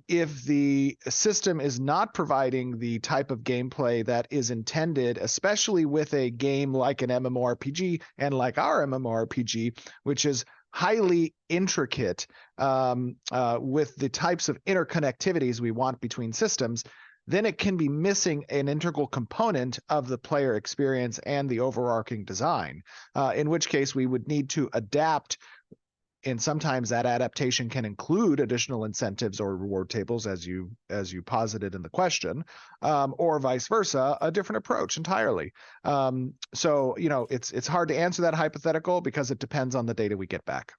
If the system is not providing the type of gameplay that is intended, especially with a game like an MMORPG and like our MMORPG, which is highly intricate with the types of interconnectivities we want between systems, then it can be missing an integral component of the player experience and the overarching design, in which case we would need to adapt. And sometimes that adaptation can include additional incentives or reward tables, as you posited in the question, or vice versa, a different approach entirely. So it's hard to answer that hypothetical because it depends on the data we get back.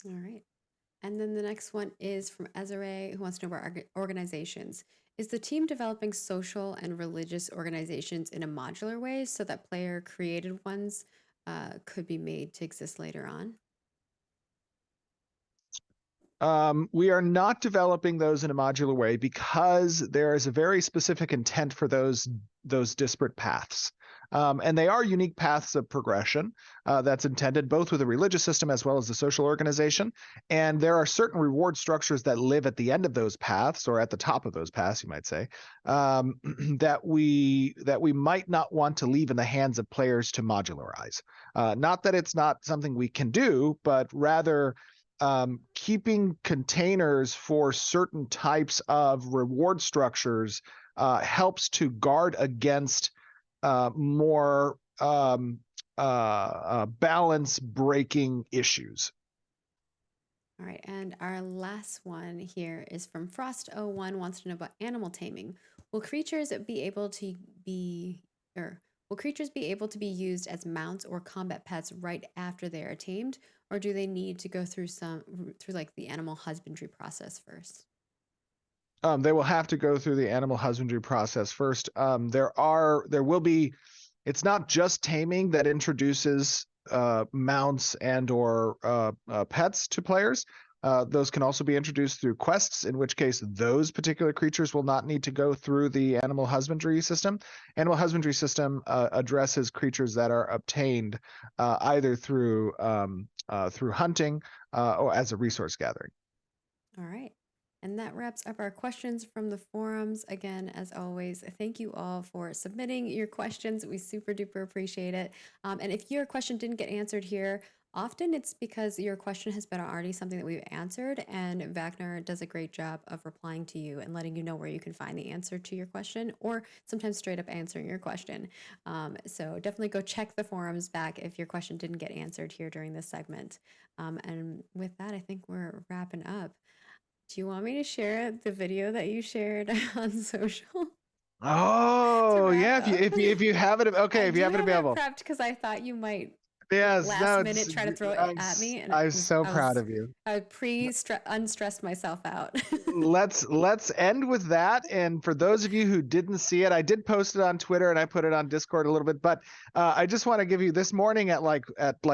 All right. And then the next one is from Ezra, who wants to know about organizations. Is the team developing social and religious organizations in a modular way so that player created ones could be made to exist later on? We are not developing those in a modular way because there is a very specific intent for those disparate paths. And they are unique paths of progression that's intended both with the religious system as well as the social organization. And there are certain reward structures that live at the end of those paths, or at the top of those paths, you might say, that we might not want to leave in the hands of players to modularize. Not that it's not something we can do, but rather keeping containers for certain types of reward structures helps to guard against more balance breaking issues. All right, and our last one here is from Frost01, wants to know about animal taming. Will creatures be able to be used as mounts or combat pets right after they are tamed, or do they need to go through like the animal husbandry process first? They will have to go through the animal husbandry process first. There will be. It's not just taming that introduces mounts and or pets to players. Those can also be introduced through quests, in which case those particular creatures will not need to go through the animal husbandry system. Animal husbandry system addresses creatures that are obtained either through hunting or as a resource gathering. All right. And that wraps up our questions from the forums. Again, as always, thank you all for submitting your questions. We super duper appreciate it. And if your question didn't get answered here, often it's because your question has been already something that we've answered, and Wagner does a great job of replying to you and letting you know where you can find the answer to your question, or sometimes straight up answering your question. So definitely go check the forums back if your question didn't get answered here during this segment. And with that, I think we're wrapping up. Do you want me to share the video that you shared on social to Oh wrap yeah, up? if you have it, okay, I if you do have it have it available. prepped because I thought you might Yes, last no, minute try to throw it at me, and I'm so proud of you. I unstressed myself out. Let's end with that. And for those of you who didn't see it, I did post it on Twitter and I put it on Discord a little bit. But I just want to give you this morning at like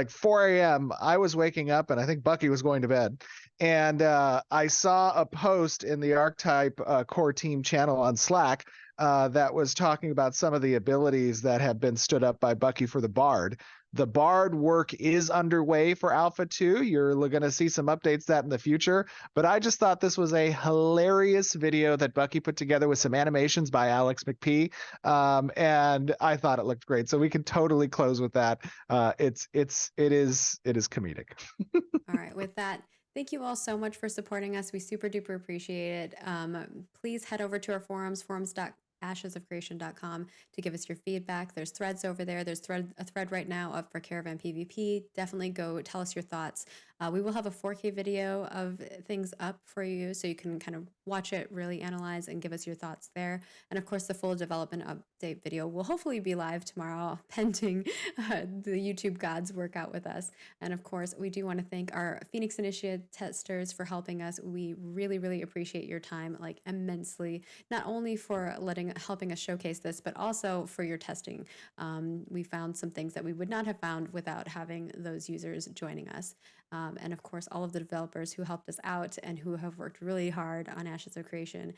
4 a.m. I was waking up and I think Bucky was going to bed, and I saw a post in the Archetype core team channel on Slack that was talking about some of the abilities that have been stood up by Bucky for the Bard. The Bard work is underway for Alpha 2. You're going to see some updates that in the future. But I just thought this was a hilarious video that Bucky put together with some animations by Alex McPhee. And I thought it looked great. So we can totally close with that. It is comedic. All right, with that, thank you all so much for supporting us. We super duper appreciate it. Please head over to our forums, forums.ashesofcreation.com, to give us your feedback. There's threads over there. There's a thread right now up for Caravan PVP. Definitely go tell us your thoughts. We will have a 4K video of things up for you, so you can kind of watch it, really analyze, and give us your thoughts there. And of course, the full development update video will hopefully be live tomorrow, pending the YouTube gods work out with us. And of course, we do want to thank our Phoenix Initiative testers for helping us. We really, really appreciate your time, like immensely, not only for helping us showcase this, but also for your testing. We found some things that we would not have found without having those users joining us. And of course, all of the developers who helped us out and who have worked really hard on Ashes of Creation.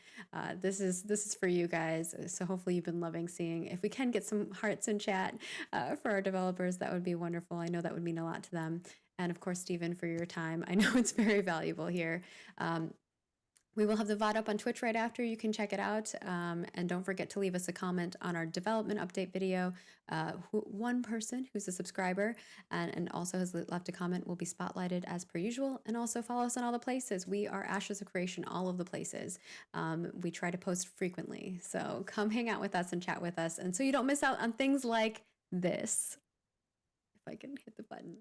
This is for you guys. So hopefully you've been loving seeing. If we can get some hearts in chat for our developers, that would be wonderful. I know that would mean a lot to them. And of course, Stephen, for your time. I know it's very valuable here. We will have the VOD up on Twitch right after. You can check it out. And don't forget to leave us a comment on our development update video. One person who's a subscriber and also has left a comment will be spotlighted as per usual. And also follow us on all the places. We are Ashes of Creation, all of the places. We try to post frequently. So come hang out with us and chat with us. And so you don't miss out on things like this. If I can hit the button.